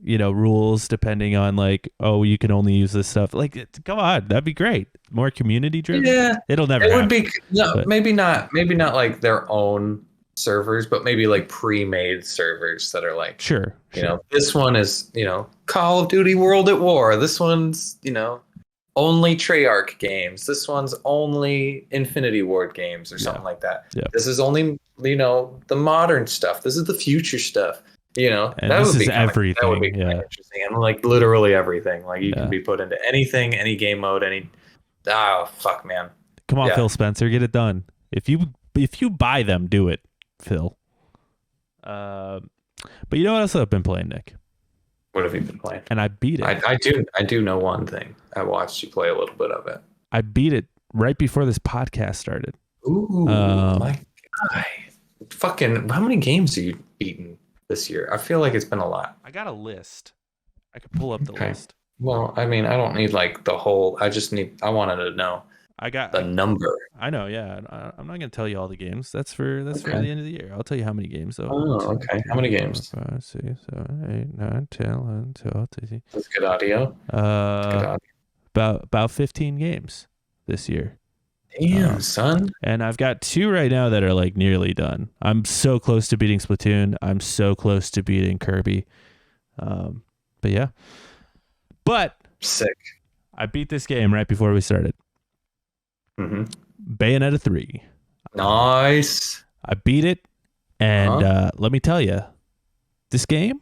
Speaker 1: rules depending on like, oh, you can only use this stuff. Like, come on, that'd be great. More community driven.
Speaker 2: Yeah,
Speaker 1: it'll never.
Speaker 2: It would be maybe not like their own servers, but maybe like pre-made servers that are like,
Speaker 1: sure.
Speaker 2: This one is Call of Duty World at War. This one's only Treyarch games. This one's only Infinity Ward games or something like that.
Speaker 1: Yeah.
Speaker 2: This is only the modern stuff. This is the future stuff.
Speaker 1: And that would be everything. That would be
Speaker 2: interesting, and like literally everything. Like you can be put into anything, any game mode, any. Oh fuck, man!
Speaker 1: Come on, Phil Spencer, get it done. If you buy them, do it, Phil. But you know what else I've been playing, Nick?
Speaker 2: What have you been playing?
Speaker 1: And I beat it.
Speaker 2: I do know one thing. I watched you play a little bit of it.
Speaker 1: I beat it right before this podcast started.
Speaker 2: Ooh, my guy! Fucking, how many games have you beaten this year? I feel like it's been a lot.
Speaker 1: I got a list. I could pull up the list.
Speaker 2: Well, I mean, I don't need like the whole. I wanted to know
Speaker 1: I got.
Speaker 2: the number.
Speaker 1: I know. Yeah. I'm not gonna tell you all the games. That's for
Speaker 2: Okay.
Speaker 1: the end of the year. I'll tell you how many games though. One,
Speaker 2: Oh,
Speaker 1: two,
Speaker 2: okay. How
Speaker 1: three,
Speaker 2: many
Speaker 1: four,
Speaker 2: games?
Speaker 1: 5, 6, 7, 8, 9, 10, 11, 12, 13.
Speaker 2: That's good audio. That's good audio.
Speaker 1: About 15 games this year.
Speaker 2: Damn, son.
Speaker 1: And I've got 2 right now that are like nearly done. I'm so close to beating Splatoon. I'm so close to beating Kirby. But yeah. But
Speaker 2: Sick.
Speaker 1: I beat this game right before we started.
Speaker 2: Mm-hmm.
Speaker 1: Bayonetta 3.
Speaker 2: Nice.
Speaker 1: I beat it, and let me tell you, this game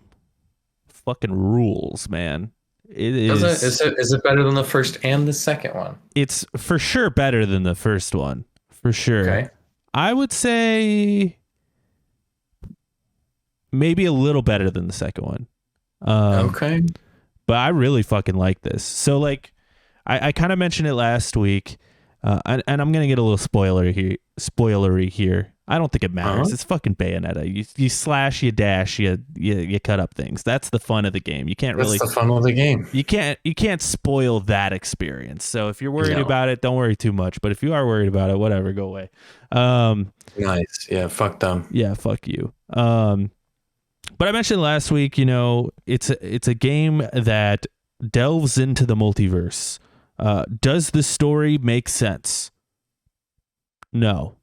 Speaker 1: fucking rules, man. It is.
Speaker 2: Is it better than the first and the second one?
Speaker 1: It's for sure better than the first one. For sure.
Speaker 2: Okay.
Speaker 1: I would say maybe a little better than the second one.
Speaker 2: Okay.
Speaker 1: But I really fucking like this. So like, I kind of mentioned it last week, and I'm gonna get a little spoilery here. I don't think it matters. It's fucking Bayonetta. You slash, you dash, you cut up things. That's the fun of the game. You can't really.
Speaker 2: That's the fun of the game.
Speaker 1: You can't spoil that experience. So if you're worried about it, don't worry too much. But if you are worried about it, whatever, go away.
Speaker 2: Nice. Yeah. Fuck them.
Speaker 1: Yeah. Fuck you. But I mentioned last week, it's a game that delves into the multiverse. Does the story make sense? No.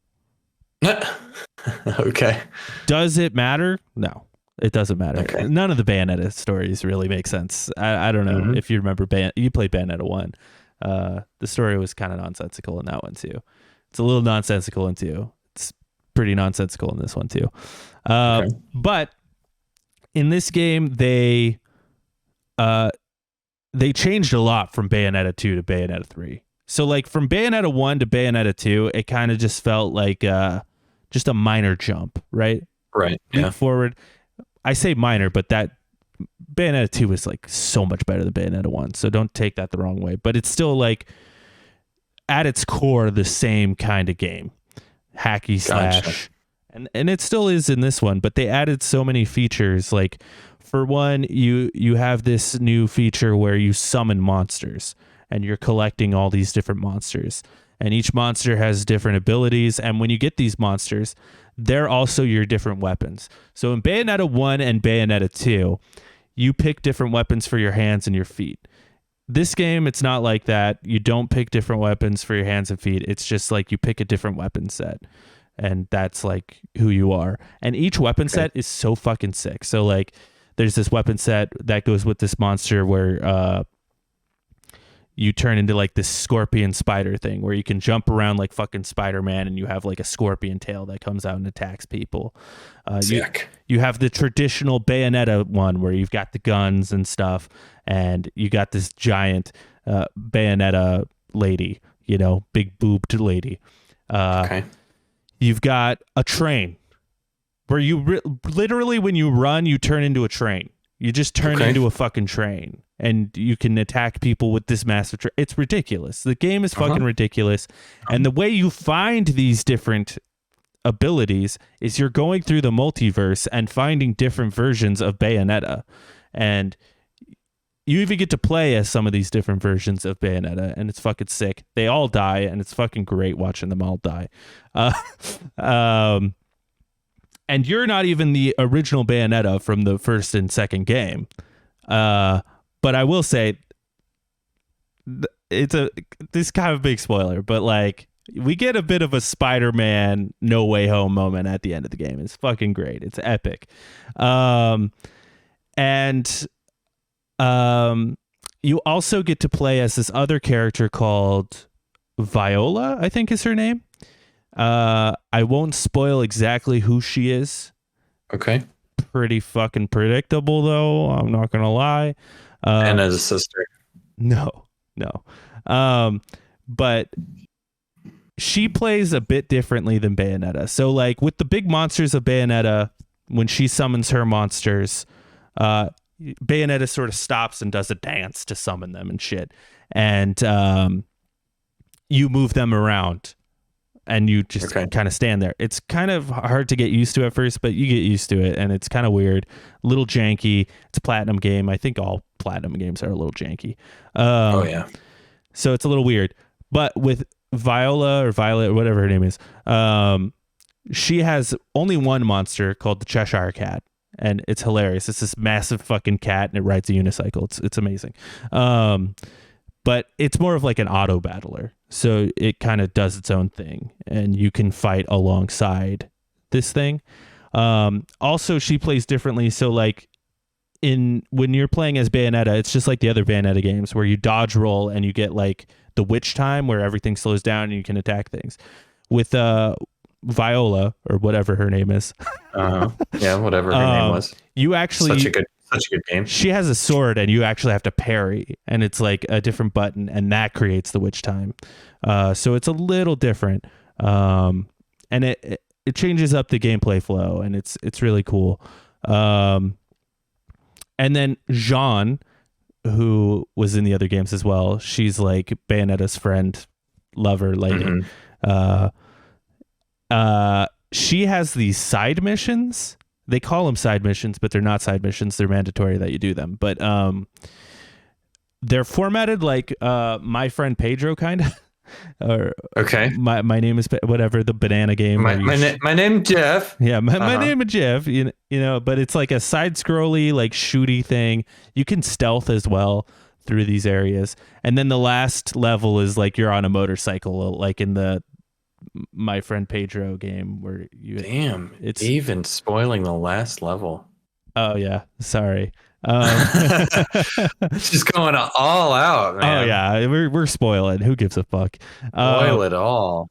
Speaker 2: Okay.
Speaker 1: Does it matter? No, it doesn't matter.
Speaker 2: Okay.
Speaker 1: None of the Bayonetta stories really make sense. I don't know if you remember you played Bayonetta 1. The story was kind of nonsensical in that one too. It's a little nonsensical in 2. It's pretty nonsensical in this one too. But in this game, they changed a lot from Bayonetta 2 to Bayonetta 3. So like from Bayonetta 1 to Bayonetta 2, it kind of just felt like just a minor jump, right?
Speaker 2: Right.
Speaker 1: Leap forward. I say minor, but that Bayonetta 2 is like so much better than Bayonetta 1. So don't take that the wrong way. But it's still like at its core the same kind of game. Hacky slash. And it still is in this one, but they added so many features. Like for one, you have this new feature where you summon monsters and you're collecting all these different monsters. And each monster has different abilities. And when you get these monsters, they're also your different weapons. So in Bayonetta 1 and Bayonetta 2, you pick different weapons for your hands and your feet. This game, it's not like that. You don't pick different weapons for your hands and feet. It's just like you pick a different weapon set. And that's like who you are. And each weapon set is so fucking sick. So like there's this weapon set that goes with this monster where you turn into like this scorpion spider thing where you can jump around like fucking Spider-Man and you have like a scorpion tail that comes out and attacks people. You have the traditional Bayonetta one where you've got the guns and stuff, and you got this giant Bayonetta lady, big boobed lady. You've got a train where you literally, when you run, you turn into a train. You just turn into a fucking train, and you can attack people with this massive train. It's ridiculous. The game is fucking ridiculous. And the way you find these different abilities is you're going through the multiverse and finding different versions of Bayonetta. And you even get to play as some of these different versions of Bayonetta, and it's fucking sick. They all die, and it's fucking great watching them all die. And you're not even the original Bayonetta from the first and second game. But I will say, this kind of big spoiler, but like we get a bit of a Spider-Man No Way Home moment at the end of the game. It's fucking great. It's epic. You also get to play as this other character called Viola, I think is her name. I won't spoil exactly who she is.
Speaker 2: Okay.
Speaker 1: Pretty fucking predictable, though. I'm not gonna lie.
Speaker 2: And as a sister.
Speaker 1: No. But she plays a bit differently than Bayonetta. So, like with the big monsters of Bayonetta, when she summons her monsters, Bayonetta sort of stops and does a dance to summon them and shit, and you move them around. And you just kind of stand there. It's kind of hard to get used to at first, but you get used to it, and it's kind of weird. A little janky. It's a platinum game. I think all Platinum games are a little janky.
Speaker 2: Oh yeah.
Speaker 1: So it's a little weird. But with Viola or Violet or whatever her name is, she has only one monster called the Cheshire Cat, and it's hilarious. It's this massive fucking cat, and it rides a unicycle. It's amazing. But it's more of like an auto battler, so it kind of does its own thing, and you can fight alongside this thing. Also, she plays differently. So like when you're playing as Bayonetta, it's just like the other Bayonetta games where you dodge roll and you get like the witch time where everything slows down and you can attack things. With Viola or whatever her name is.
Speaker 2: Yeah, whatever her name was.
Speaker 1: You actually
Speaker 2: such a good game.
Speaker 1: She has a sword and you actually have to parry, and it's like a different button, and that creates the witch time. So it's a little different. And it changes up the gameplay flow, and it's really cool. And then Jean, who was in the other games as well, she's like Bayonetta's friend, lover lady. She has these side missions. They call them side missions, but they're not side missions. They're mandatory that you do them. But they're formatted like My Friend Pedro, kind of. Or
Speaker 2: okay.
Speaker 1: My name is whatever, the banana game.
Speaker 2: My name Jeff.
Speaker 1: Yeah, my name is Jeff. You know, but it's like a side scrolly, like shooty thing. You can stealth as well through these areas, and then the last level is like you're on a motorcycle, like in the My Friend Pedro game, where you
Speaker 2: it's even spoiling the last level.
Speaker 1: Oh yeah, sorry.
Speaker 2: It's just going all out, man.
Speaker 1: Oh yeah, we're spoiling. Who gives a fuck?
Speaker 2: Spoil it all.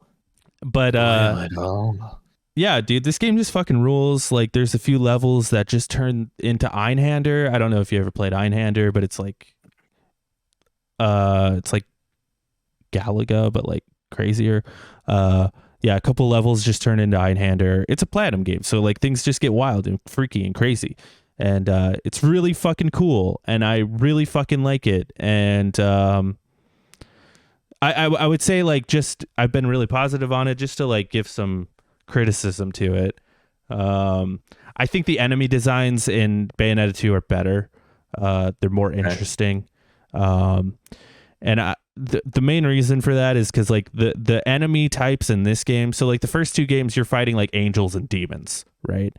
Speaker 1: But
Speaker 2: spoil it all.
Speaker 1: Yeah, dude, this game just fucking rules. Like, there's a few levels that just turn into Einhander. I don't know if you ever played Einhander, but it's like Galaga, but like crazier. Yeah, a couple levels just turn into Einhander. It's a Platinum game, so like things just get wild and freaky and crazy. And it's really fucking cool, and I really fucking like it. And I would say, like, just I've been really positive on it, just to like give some criticism to it. I think the enemy designs in Bayonetta 2 are better. They're more interesting. And the main reason for that is because like the enemy types in this game, so like the first two games you're fighting like angels and demons, right?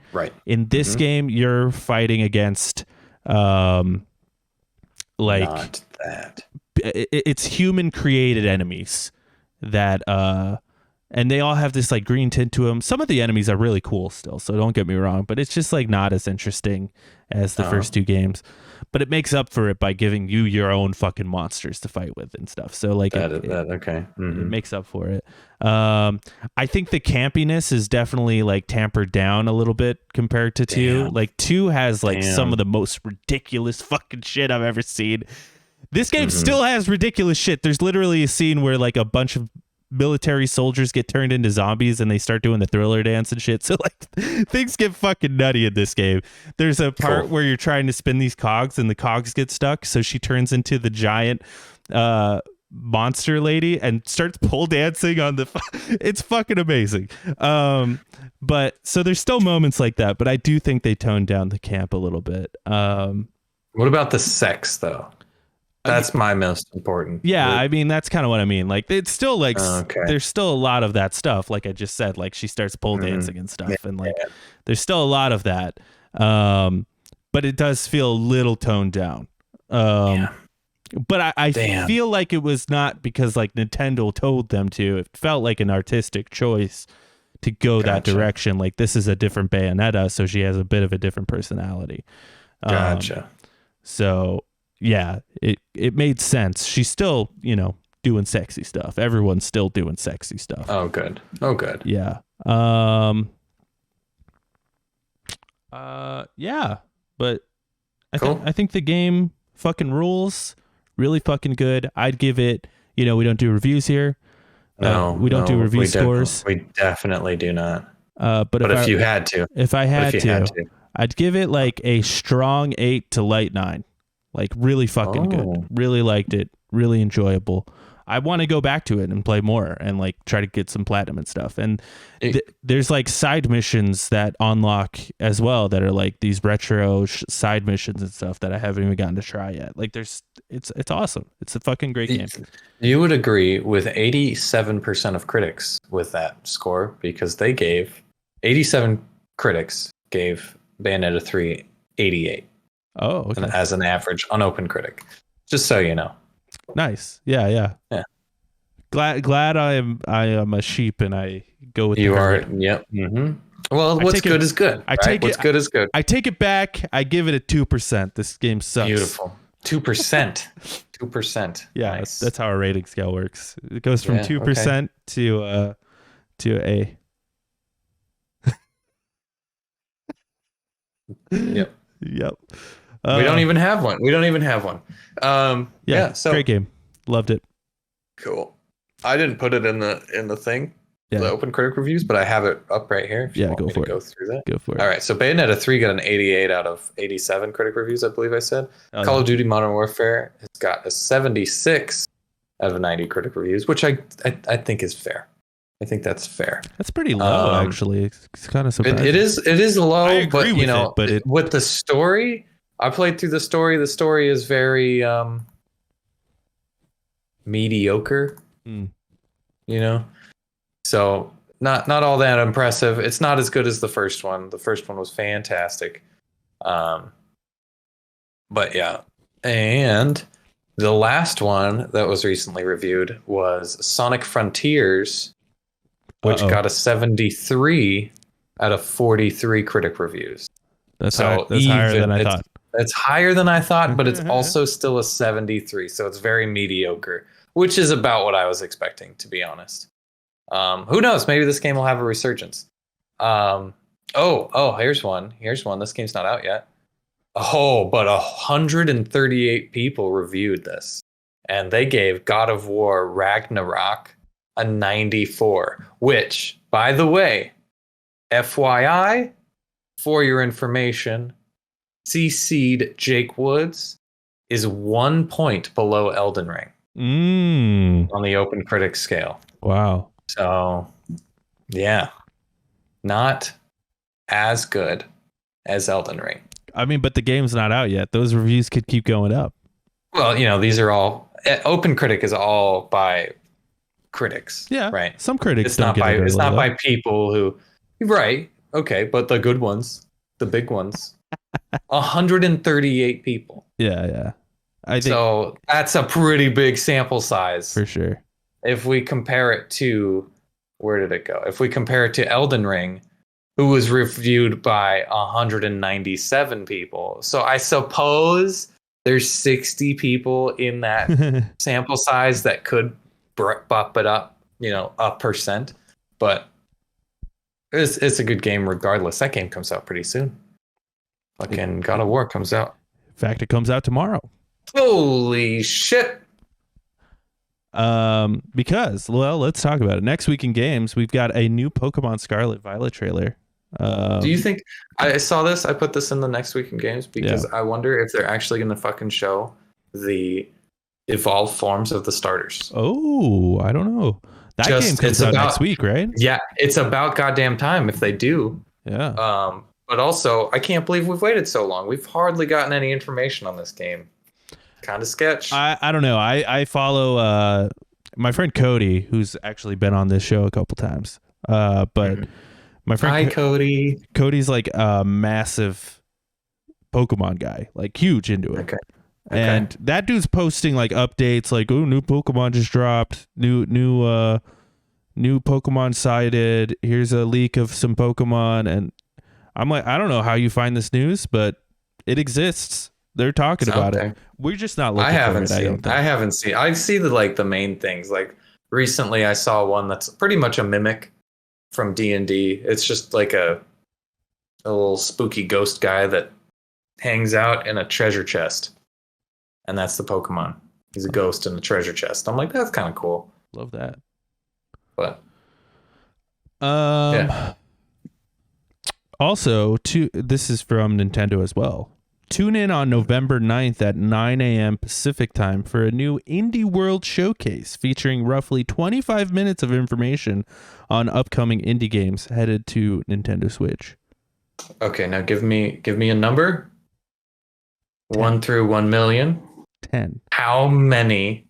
Speaker 1: In this game you're fighting against like
Speaker 2: not that.
Speaker 1: It's human created enemies that and they all have this like green tint to them. Some of the enemies are really cool still, so don't get me wrong, but it's just like not as interesting as the first two games. But it makes up for it by giving you your own fucking monsters to fight with and stuff. So like it makes up for it. I think the campiness is definitely like tampered down a little bit compared to 2. Like 2 has like some of the most ridiculous fucking shit I've ever seen. This game still has ridiculous shit. There's literally a scene where like a bunch of military soldiers get turned into zombies and they start doing the Thriller dance and shit. So like things get fucking nutty in this game. There's a part where you're trying to spin these cogs and the cogs get stuck, so she turns into the giant monster lady and starts pole dancing on the it's fucking amazing. But so there's still moments like that, but I do think they toned down the camp a little bit.
Speaker 2: What about the sex though? That's my most important.
Speaker 1: Yeah, I mean, that's kind of what I mean. Like, it's still like, there's still a lot of that stuff. Like I just said, like she starts pole dancing and stuff. And like, there's still a lot of that. But it does feel a little toned down. But I feel like it was not because like Nintendo told them to. It felt like an artistic choice to go that direction. Like, this is a different Bayonetta, so she has a bit of a different personality. So yeah, it made sense. She's still, doing sexy stuff. Everyone's still doing sexy stuff.
Speaker 2: Oh, good.
Speaker 1: Yeah. Yeah, but I think the game fucking rules. Really fucking good. I'd give it, we don't do reviews here.
Speaker 2: No,
Speaker 1: we don't do review scores.
Speaker 2: We definitely do not.
Speaker 1: But if you had to, I'd give it like a strong 8 to light 9. Like really fucking good. Really liked it. Really enjoyable. I want to go back to it and play more and like try to get some platinum and stuff. And
Speaker 2: It-
Speaker 1: there's like side missions that unlock as well that are like these retro side missions and stuff that I haven't even gotten to try yet. Like it's awesome. It's a fucking great game.
Speaker 2: You would agree with 87% of critics with that score, because they gave 87 critics gave Bayonetta 3 88
Speaker 1: Oh, okay.
Speaker 2: as an average on OpenCritic. Just so you know.
Speaker 1: Nice. Yeah. Glad I am a sheep and I go with
Speaker 2: You
Speaker 1: the
Speaker 2: are.
Speaker 1: herd.
Speaker 2: Yep. Mm-hmm. Well, what's good is good.
Speaker 1: I take
Speaker 2: what's
Speaker 1: it.
Speaker 2: good is good.
Speaker 1: I take it back. I give it a 2%. This game sucks.
Speaker 2: Beautiful. 2%. 2%.
Speaker 1: Yeah,
Speaker 2: Nice.
Speaker 1: that's how our rating scale works. It goes from 2% to A.
Speaker 2: Yep.
Speaker 1: Yep.
Speaker 2: We don't even have one. Yeah. So
Speaker 1: great game. Loved it.
Speaker 2: cool. I didn't put it in the thing,
Speaker 1: Yeah.
Speaker 2: the open critic reviews, but I have it up right here. If you want
Speaker 1: go
Speaker 2: me
Speaker 1: for
Speaker 2: to
Speaker 1: it.
Speaker 2: go through that.
Speaker 1: Go for it.
Speaker 2: All right. So Bayonetta 3 got an 88 out of 87 critic reviews, I believe I said. Call of Duty Modern Warfare has got a 76 out of 90 critic reviews, which I think is fair. I think that's fair.
Speaker 1: That's pretty low, actually. It's kind of surprising.
Speaker 2: It is low,
Speaker 1: I agree
Speaker 2: but with the story, I played through the story. The story is very mediocre.
Speaker 1: Mm.
Speaker 2: So not all that impressive. It's not as good as the first one. The first one was fantastic. But yeah. And the last one that was recently reviewed was Sonic Frontiers, which got a 73 out of 43 critic reviews.
Speaker 1: That's higher than I thought.
Speaker 2: It's higher than I thought, but it's also still a 73. So it's very mediocre, which is about what I was expecting, to be honest. Who knows? Maybe this game will have a resurgence. Here's one. This game's not out yet. Oh, but 138 people reviewed this, and they gave God of War Ragnarok a 94, which, by the way, FYI, for your information, CC'd Jake Woods is 1 point below Elden Ring on the open critic scale.
Speaker 1: Wow.
Speaker 2: So, yeah, not as good as Elden Ring.
Speaker 1: I mean, but the game's not out yet. Those reviews could keep going up.
Speaker 2: Well, these are all open critic is all by critics.
Speaker 1: Yeah,
Speaker 2: right.
Speaker 1: Some critics
Speaker 2: It's not
Speaker 1: don't
Speaker 2: by people who, right? Okay, but the good ones, the big ones, 138 people.
Speaker 1: Yeah. I think
Speaker 2: So that's a pretty big sample size
Speaker 1: for sure.
Speaker 2: If we compare it to, where did it go? If we compare it to Elden Ring, who was reviewed by 197 people. So I suppose there's 60 people in that sample size that could bump it up, a percent. But it's a good game regardless. That game comes out pretty soon. Fucking God of War comes out.
Speaker 1: In fact, it comes out tomorrow.
Speaker 2: Holy shit.
Speaker 1: Because, well, let's talk about it. Next week in games, we've got a new Pokemon Scarlet Violet trailer.
Speaker 2: Do you think I saw this? I put this in the next week in games because I wonder if they're actually going to fucking show the evolved forms of the starters.
Speaker 1: Oh, I don't know. That game comes out next week, right?
Speaker 2: Yeah, it's about goddamn time if they do.
Speaker 1: Yeah.
Speaker 2: But also, I can't believe we've waited so long. We've hardly gotten any information on this game. Kind of sketch.
Speaker 1: I don't know. I follow my friend Cody, who's actually been on this show a couple times. But my friend
Speaker 2: Hi, Cody.
Speaker 1: Cody's like a massive Pokemon guy, like huge into it.
Speaker 2: Okay.
Speaker 1: And that dude's posting like updates, like, oh, new Pokemon just dropped, new Pokemon sighted. Here's a leak of some Pokemon, and I'm like, I don't know how you find this news, but it exists. They're talking about it. We're just not looking for it.
Speaker 2: I haven't seen. I see the main things. Like recently, I saw one that's pretty much a mimic from D&D. It's just like a little spooky ghost guy that hangs out in a treasure chest, and that's the Pokemon. He's a ghost in a treasure chest. I'm like, that's kind of cool.
Speaker 1: Love that.
Speaker 2: But
Speaker 1: also, this is from Nintendo as well. Tune in on November 9th at 9 a.m. Pacific time for a new Indie World Showcase featuring roughly 25 minutes of information on upcoming indie games headed to Nintendo Switch.
Speaker 2: Okay, now give me a number.
Speaker 1: 10.
Speaker 2: 1 through 1 million.
Speaker 1: 10.
Speaker 2: How many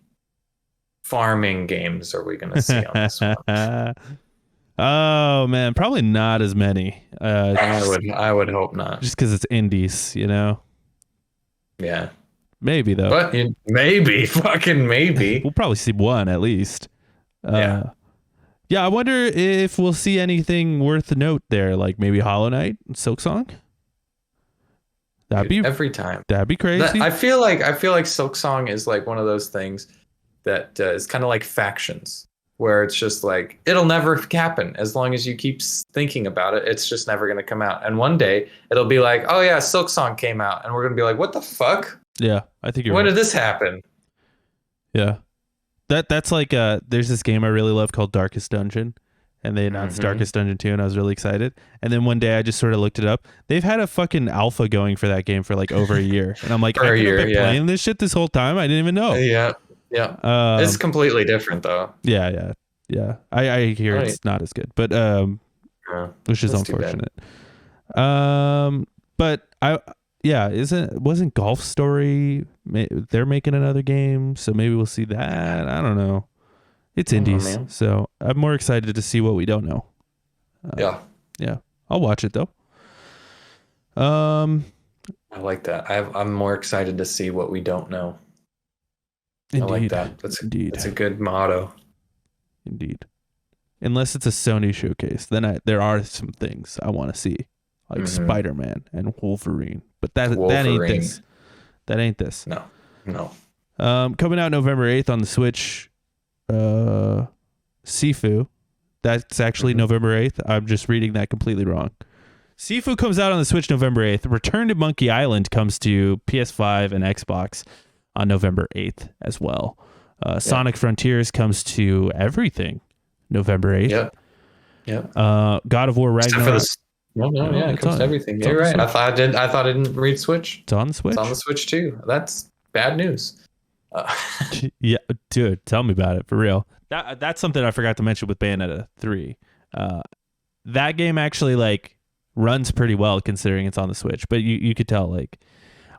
Speaker 2: farming games are we going to see on this one?
Speaker 1: Oh man, probably not as many.
Speaker 2: I would hope not.
Speaker 1: Just because it's indies, you know.
Speaker 2: Yeah.
Speaker 1: Maybe though.
Speaker 2: But maybe, fucking maybe.
Speaker 1: We'll probably see one at least.
Speaker 2: Yeah.
Speaker 1: Yeah, I wonder if we'll see anything worth note there, like maybe Hollow Knight, Silksong. That'd be
Speaker 2: every time.
Speaker 1: That'd be crazy.
Speaker 2: I feel like Silksong is like one of those things that is kind of like Factions, where it's just like it'll never happen as long as you keep thinking about it. It's just never going to come out. And one day it'll be like, oh yeah, Silksong came out, and we're going to be like, what the fuck?
Speaker 1: Yeah, I think you're
Speaker 2: when
Speaker 1: right.
Speaker 2: did this happen?
Speaker 1: Yeah. That's like there's this game I really love called Darkest Dungeon, and they announced Darkest Dungeon 2, and I was really excited. And then one day I just sort of looked it up. They've had a fucking alpha going for that game for like over a year, and I'm like, I could have been playing this shit this whole time. I didn't even know.
Speaker 2: Yeah. It's completely different though.
Speaker 1: Yeah. I hear it's not as good, but which is unfortunate. But wasn't Golf Story? They're making another game, so maybe we'll see that. I don't know. It's indies, so I'm more excited to see what we don't know. Yeah, I'll watch it though.
Speaker 2: I like that. I'm more excited to see what we don't know.
Speaker 1: Indeed.
Speaker 2: I like that. That's a good motto.
Speaker 1: Indeed. Unless it's a Sony showcase, then there are some things I want to see, like Spider-Man and Wolverine. But that ain't this. That ain't this.
Speaker 2: No.
Speaker 1: Coming out November 8th on the Switch, Sifu. That's actually November 8th. I'm just reading that completely wrong. Sifu comes out on the Switch November 8th. Return to Monkey Island comes to PS5 and Xbox on November 8th as well. Sonic Frontiers comes to everything November 8th. Yep. God of War Ragnarok.
Speaker 2: It comes to everything. You're right. I thought I didn't read Switch.
Speaker 1: It's on the Switch.
Speaker 2: It's on the Switch too. That's bad news.
Speaker 1: Yeah, dude, tell me about it for real. That's something I forgot to mention with Bayonetta 3. That game actually like runs pretty well considering it's on the Switch, but you could tell like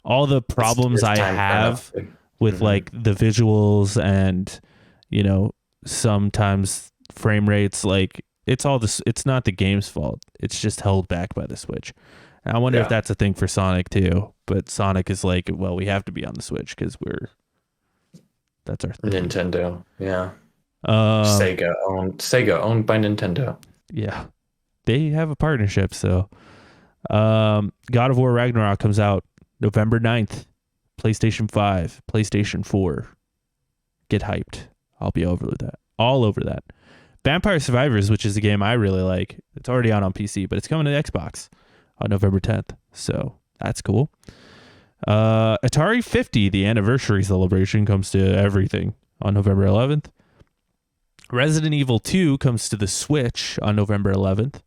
Speaker 1: all the problems I have with like the visuals and sometimes frame rates, like it's not the game's fault. It's just held back by the Switch. And I wonder if that's a thing for Sonic too, but Sonic is like, well, we have to be on the Switch because that's our thing.
Speaker 2: Nintendo. Yeah. Sega owned by Nintendo.
Speaker 1: Yeah. They have a partnership, so God of War Ragnarok comes out November 9th. PlayStation 5, PlayStation 4. Get hyped. I'll be all over that. Vampire Survivors, which is a game I really like. It's already out on PC, but it's coming to Xbox on November 10th. So that's cool. Atari 50, the anniversary celebration, comes to everything on November 11th. Resident Evil 2 comes to the Switch on November 11th.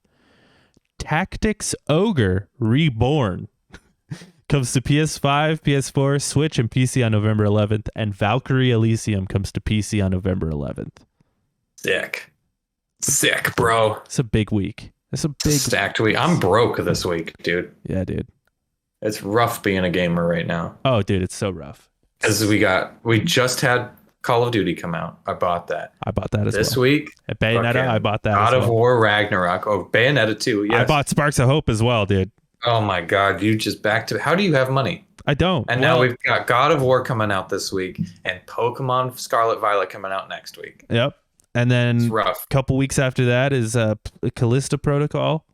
Speaker 1: Tactics Ogre Reborn comes to PS5, PS4, Switch, and PC on November 11th. And Valkyrie Elysium comes to PC on November 11th.
Speaker 2: Sick, bro.
Speaker 1: It's a big week. It's a big
Speaker 2: stacked week. I'm broke this week, dude.
Speaker 1: Yeah, dude.
Speaker 2: It's rough being a gamer right now.
Speaker 1: Oh, dude, it's so rough.
Speaker 2: Because we just had Call of Duty come out. I bought that.
Speaker 1: As well.
Speaker 2: This week.
Speaker 1: At Bayonetta, I bought that.
Speaker 2: God of War Ragnarok. Oh, Bayonetta 2. Yes.
Speaker 1: I bought Sparks of Hope as well, dude.
Speaker 2: Oh my God. You just how do you have money?
Speaker 1: I don't.
Speaker 2: And now we've got God of War coming out this week and Pokemon Scarlet Violet coming out next week.
Speaker 1: Yep. And then
Speaker 2: a
Speaker 1: couple weeks after that is Callisto Protocol.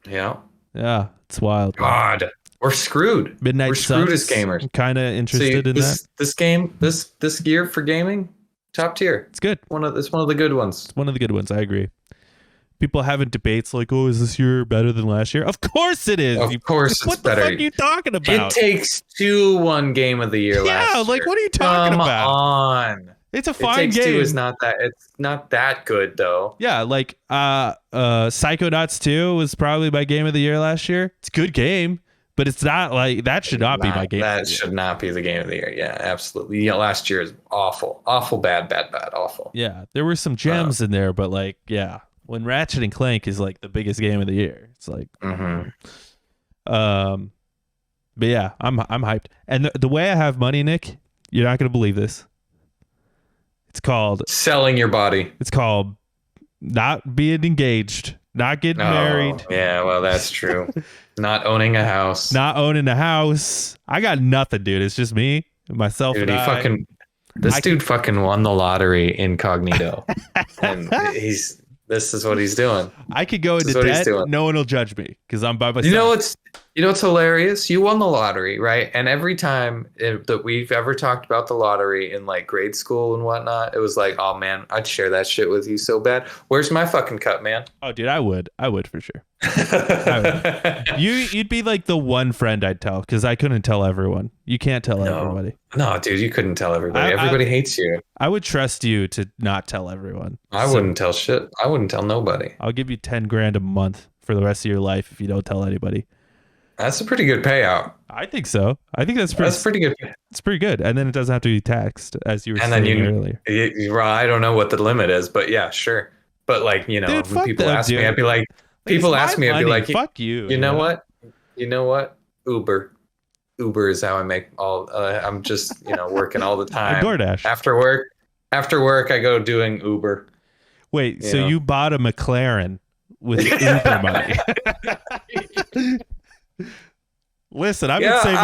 Speaker 2: Yeah.
Speaker 1: Yeah. It's wild.
Speaker 2: God. We're screwed.
Speaker 1: We're
Speaker 2: screwed as gamers.
Speaker 1: I'm kind of interested in that.
Speaker 2: This game, this year for gaming, top tier.
Speaker 1: It's good.
Speaker 2: It's one of the good ones.
Speaker 1: It's one of the good ones. I agree. People having debates like, "Oh, is this year better than last year?" Of course it is.
Speaker 2: Of course it's better.
Speaker 1: What the fuck are you talking about?
Speaker 2: It takes two won game of the year last year.
Speaker 1: Yeah, like what are you talking about?
Speaker 2: Come on.
Speaker 1: It's a fine game.
Speaker 2: It's not that good though.
Speaker 1: Yeah, like Psychonauts 2 was probably my game of the year last year. It's a good game, But it's not like that should not be my game.
Speaker 2: That should not be the game of the year. Yeah, absolutely. Yeah, last year is awful, bad, awful.
Speaker 1: Yeah, there were some gems in there, but like, yeah, when Ratchet and Clank is like the biggest game of the year, it's like, but yeah, I'm hyped. And the way I have money, Nick, you're not gonna believe this. It's called
Speaker 2: selling your body.
Speaker 1: It's called not being engaged, not getting married.
Speaker 2: Yeah, well, that's true. Not owning a house.
Speaker 1: Not owning a house. I got nothing, dude. It's just me, myself,
Speaker 2: dude,
Speaker 1: and I.
Speaker 2: This dude fucking won the lottery incognito. And this is what he's doing.
Speaker 1: I could go into debt. No one will judge me because I'm by myself.
Speaker 2: You know what's hilarious? You won the lottery, right? And every time that we've ever talked about the lottery in like grade school and whatnot, it was like, oh man, I'd share that shit with you so bad. Where's my fucking cut, man?
Speaker 1: Oh, dude, I would for sure. You'd be like the one friend I'd tell because I couldn't tell everyone. You can't tell everybody.
Speaker 2: No, dude, you couldn't tell everybody. Everybody hates you.
Speaker 1: I would trust you to not tell everyone.
Speaker 2: I wouldn't tell shit. I wouldn't tell nobody.
Speaker 1: I'll give you 10 grand a month for the rest of your life if you don't tell anybody.
Speaker 2: That's a pretty good payout.
Speaker 1: I think so. I think that's pretty good. It's pretty good. And then it doesn't have to be taxed, as you were saying earlier.
Speaker 2: I don't know what the limit is, but yeah, sure. But like, dude, when people ask me, I'd be like, fuck you. You know what? You know what? Uber is how I make all. I'm just, working all the time.
Speaker 1: DoorDash.
Speaker 2: After work, I go doing Uber.
Speaker 1: Wait, so you bought a McLaren with Uber money? Listen, I've been saving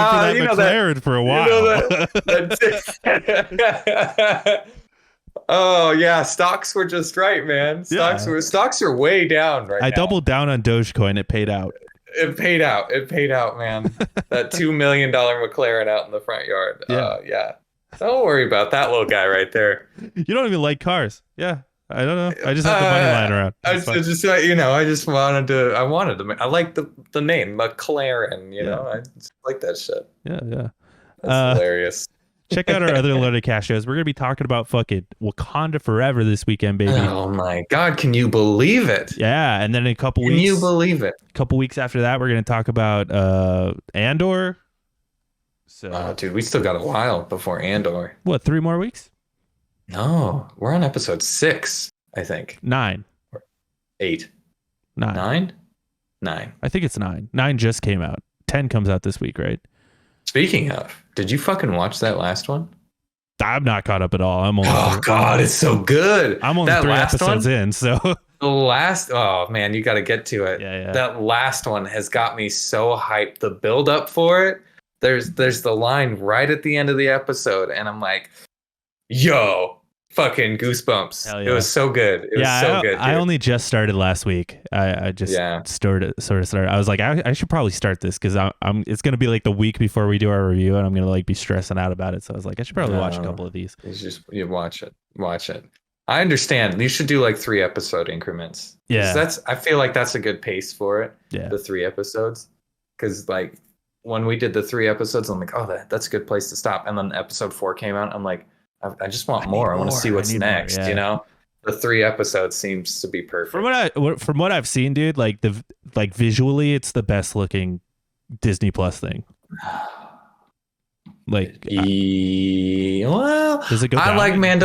Speaker 1: for that McLaren for a while.
Speaker 2: Oh yeah, stocks were just right, man. Stocks are way down right now.
Speaker 1: I doubled down on Dogecoin. It paid out.
Speaker 2: It paid out, man. That $2 million McLaren out in the front yard. Yeah. Don't worry about that little guy right there.
Speaker 1: You don't even like cars. Yeah. I don't know. I just have the money lying around. I like the name McLaren, I just like that shit. Yeah.
Speaker 2: That's hilarious.
Speaker 1: Check out our other LoadedCast shows. We're going to be talking about fucking Wakanda Forever this weekend, baby.
Speaker 2: Oh my God. Can you believe it?
Speaker 1: Yeah. And then in a couple weeks.
Speaker 2: Can you believe it?
Speaker 1: A couple weeks after that, we're going to talk about Andor. So,
Speaker 2: dude, we still got a while before Andor.
Speaker 1: What, 3 more weeks?
Speaker 2: No, we're on episode 6, I think.
Speaker 1: 9.
Speaker 2: 8.
Speaker 1: 9.
Speaker 2: 9.
Speaker 1: I think it's 9. 9 just came out. 10 comes out this week, right?
Speaker 2: Speaking of, did you fucking watch that last one?
Speaker 1: I'm not caught up at all. I'm only.
Speaker 2: Oh God, it's so good.
Speaker 1: I'm only 3 episodes in, so.
Speaker 2: The last, oh man, you got to get to it.
Speaker 1: Yeah.
Speaker 2: That last one has got me so hyped. The build up for it. There's the line right at the end of the episode, and I'm like, yo, fucking goosebumps.
Speaker 1: Yeah.
Speaker 2: It was so good. It was so good. Dude.
Speaker 1: I only just started last week. I just started. I was like, I should probably start this because I'm. It's gonna be like the week before we do our review, and I'm gonna like be stressing out about it. So I was like, I should probably watch a couple of these.
Speaker 2: You watch it. I understand. You should do like 3 episode increments.
Speaker 1: Yeah,
Speaker 2: I feel like that's a good pace for it.
Speaker 1: Yeah,
Speaker 2: the 3 episodes, because like when we did the 3 episodes, I'm like, oh, that's a good place to stop. And then episode 4 came out. I'm like, I just want more. I want to see what's next. More, the 3 episodes seems to be perfect.
Speaker 1: From what I've seen, dude, like visually, it's the best looking Disney Plus thing. Like,
Speaker 2: well,
Speaker 1: does it go?
Speaker 2: I like No,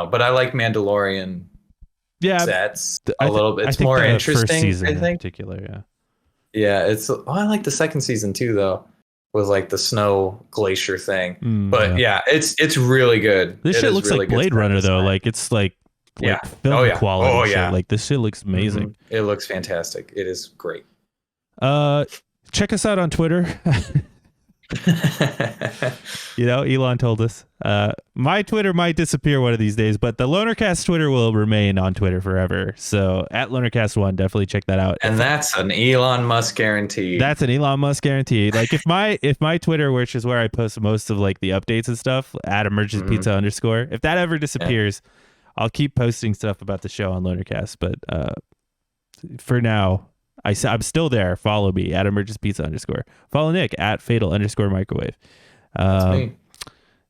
Speaker 2: but I like Mandalorian.
Speaker 1: Yeah,
Speaker 2: sets a little bit. It's more interesting.
Speaker 1: First season
Speaker 2: I think.
Speaker 1: In particular, yeah.
Speaker 2: Yeah, I like the second season too, though. With like the snow glacier thing, but yeah, it's really good.
Speaker 1: This shit looks like Blade Runner though. Like it's like film quality. Oh yeah, like this shit looks amazing.
Speaker 2: Mm-hmm. It looks fantastic. It is great.
Speaker 1: Check us out on Twitter. Elon told us. My Twitter might disappear one of these days, but the Lonercast Twitter will remain on Twitter forever. So at Lonercast1, definitely check that out.
Speaker 2: And that's an Elon Musk guarantee.
Speaker 1: That's an Elon Musk guarantee. Like if my Twitter, which is where I post most of like the updates and stuff, at emergencypizza _, if that ever disappears, I'll keep posting stuff about the show on Lonercast. But for now, I'm still there. Follow me at emergencypizza _. Follow Nick at fatal _microwave.
Speaker 2: That's me.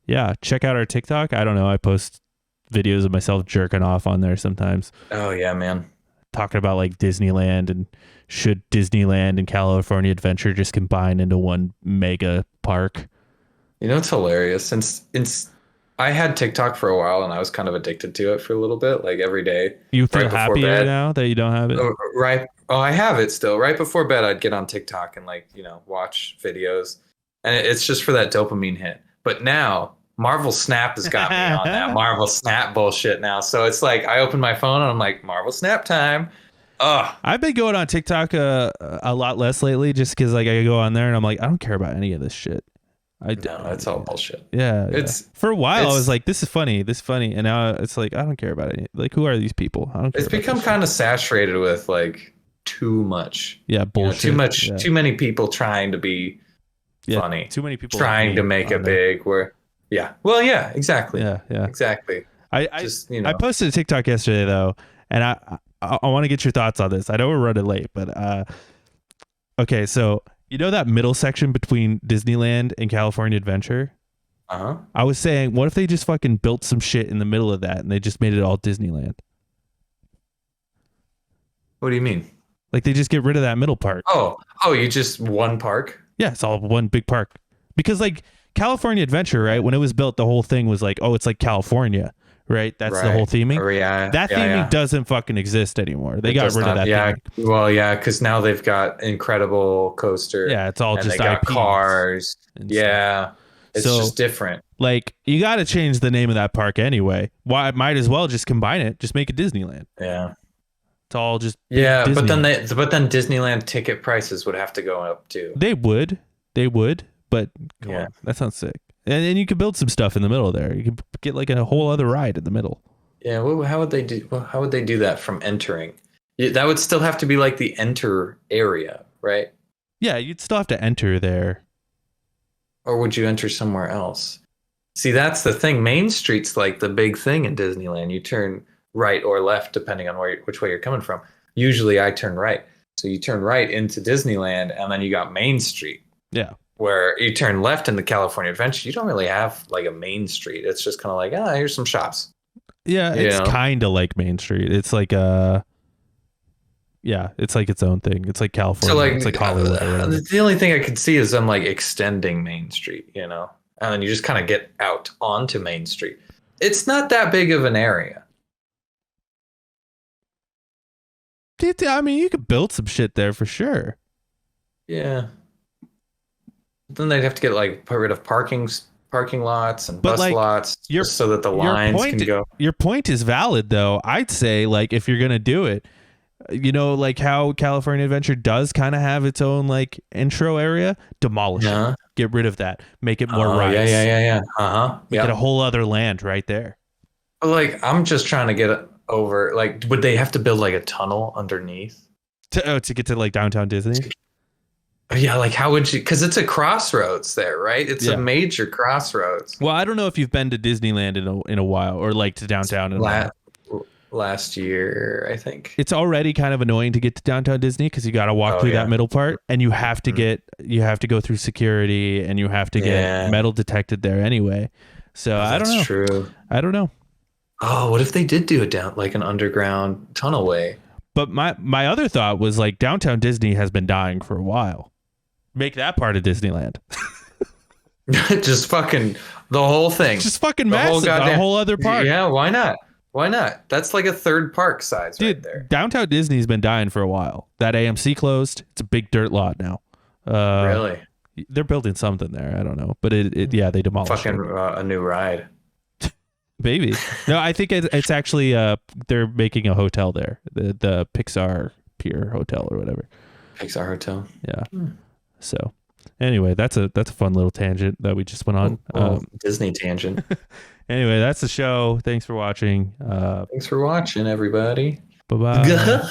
Speaker 1: Yeah, check out our TikTok. I don't know. I post videos of myself jerking off on there sometimes.
Speaker 2: Oh yeah, man.
Speaker 1: talking about like Disneyland and should Disneyland and California Adventure just combine into one mega park.
Speaker 2: You know, it's hilarious. Since I had TikTok for a while and I was kind of addicted to it for a little bit, like every day.
Speaker 1: You feel
Speaker 2: right before
Speaker 1: happier
Speaker 2: bed.
Speaker 1: now that you don't have it?
Speaker 2: Right. Oh, I have it still. Right before bed, I'd get on TikTok and like, watch videos. And it's just for that dopamine hit. But now Marvel Snap has got me on that Marvel Snap bullshit now. So it's like I open my phone and I'm like, Marvel Snap time. Ugh.
Speaker 1: I've been going on TikTok a lot less lately just because like I go on there and I'm like, I don't care about any of this shit.
Speaker 2: No, it's all bullshit.
Speaker 1: Yeah.
Speaker 2: It's
Speaker 1: for a while I was like, this is funny, and now it's like I don't care about it. Like, who are these people? I don't care.
Speaker 2: It's become kind of saturated with like too much.
Speaker 1: Yeah, bullshit.
Speaker 2: Too much.
Speaker 1: Yeah.
Speaker 2: Too many people trying to be funny.
Speaker 1: Too many people
Speaker 2: trying to make it big. Well, yeah, exactly.
Speaker 1: Yeah,
Speaker 2: exactly.
Speaker 1: I posted a TikTok yesterday though, and I want to get your thoughts on this. I know we're running late, but okay, so. You know that middle section between Disneyland and California Adventure?
Speaker 2: Uh-huh.
Speaker 1: I was saying, what if they just fucking built some shit in the middle of that and they just made it all Disneyland?
Speaker 2: What do you mean?
Speaker 1: Like they just get rid of that middle part.
Speaker 2: Oh, you just one park?
Speaker 1: Yeah, it's all one big park. Because like California Adventure, right? When it was built, the whole thing was like, oh, it's like California, right? That's the whole theming. That theming doesn't fucking exist anymore. They got rid of that theming.
Speaker 2: Well, yeah, because now they've got Incredible Coaster.
Speaker 1: Yeah, it's all
Speaker 2: and
Speaker 1: just
Speaker 2: they got
Speaker 1: IPs
Speaker 2: cars. Yeah,
Speaker 1: stuff.
Speaker 2: it's just different.
Speaker 1: Like, you got to change the name of that park anyway. Why? Might as well just combine it. Just make it Disneyland.
Speaker 2: Yeah.
Speaker 1: It's all just
Speaker 2: Disney. but then Disneyland ticket prices would have to go up too.
Speaker 1: They would, but come on, that sounds sick. And you could build some stuff in the middle there. You could get like a whole other ride in the middle.
Speaker 2: Yeah, well, how would they do that from entering? That would still have to be like the enter area, right?
Speaker 1: Yeah, you'd still have to enter there.
Speaker 2: Or would you enter somewhere else? See, that's the thing. Main Street's like the big thing in Disneyland. You turn right or left depending on which way you're coming from. Usually I turn right. So you turn right into Disneyland and then you got Main Street.
Speaker 1: Yeah.
Speaker 2: Where you turn left in the California Adventure, you don't really have like a main street. It's just kind of like, here's some shops.
Speaker 1: Yeah, it's kind of like Main Street. It's like it's like its own thing. It's like California.
Speaker 2: So like,
Speaker 1: it's like Hollywood.
Speaker 2: The only thing I could see is them like extending Main Street, and then you just kind of get out onto Main Street. It's not that big of an area.
Speaker 1: I mean, you could build some shit there for sure.
Speaker 2: Yeah. Then they'd have to put rid of parking lots and bus lots so that the lines can go.
Speaker 1: Your point is valid, though. I'd say, like, if you're going to do it, like how California Adventure does kind of have its own, like, intro area, demolish it. Get rid of that. Make it more rides.
Speaker 2: Yeah. Uh-huh.
Speaker 1: Make it a whole other land right there.
Speaker 2: Like, I'm just trying to get over, like, would they have to build, like, a tunnel underneath?
Speaker 1: To get to, like, downtown Disney?
Speaker 2: Yeah, like how would you? Because it's a crossroads there, right? It's a major crossroads.
Speaker 1: Well, I don't know if you've been to Disneyland in a while, or like to downtown.
Speaker 2: Last year, I think.
Speaker 1: It's already kind of annoying to get to downtown Disney because you got to walk through that middle part, and you have to go through security, and you have to get metal detected there anyway. So I don't know.
Speaker 2: That's true.
Speaker 1: I don't know.
Speaker 2: Oh, what if they did do it down like an underground tunnel way?
Speaker 1: But my other thought was like downtown Disney has been dying for a while. Make that part of Disneyland.
Speaker 2: Just fucking the whole thing.
Speaker 1: Just fucking massive. A whole other park.
Speaker 2: Yeah, why not? Why not? That's like a third park size right there.
Speaker 1: Downtown Disney's been dying for a while. That AMC closed. It's a big dirt lot now.
Speaker 2: Really?
Speaker 1: They're building something there. I don't know. But they demolished
Speaker 2: fucking a new ride.
Speaker 1: Baby. No, I think it's actually they're making a hotel there. The Pixar Pier Hotel or whatever.
Speaker 2: Pixar Hotel.
Speaker 1: Yeah. So anyway, that's a fun little tangent that we just went on.
Speaker 2: Disney tangent.
Speaker 1: Anyway, that's the show. Thanks for watching.
Speaker 2: Thanks for watching, everybody.
Speaker 1: Bye-bye.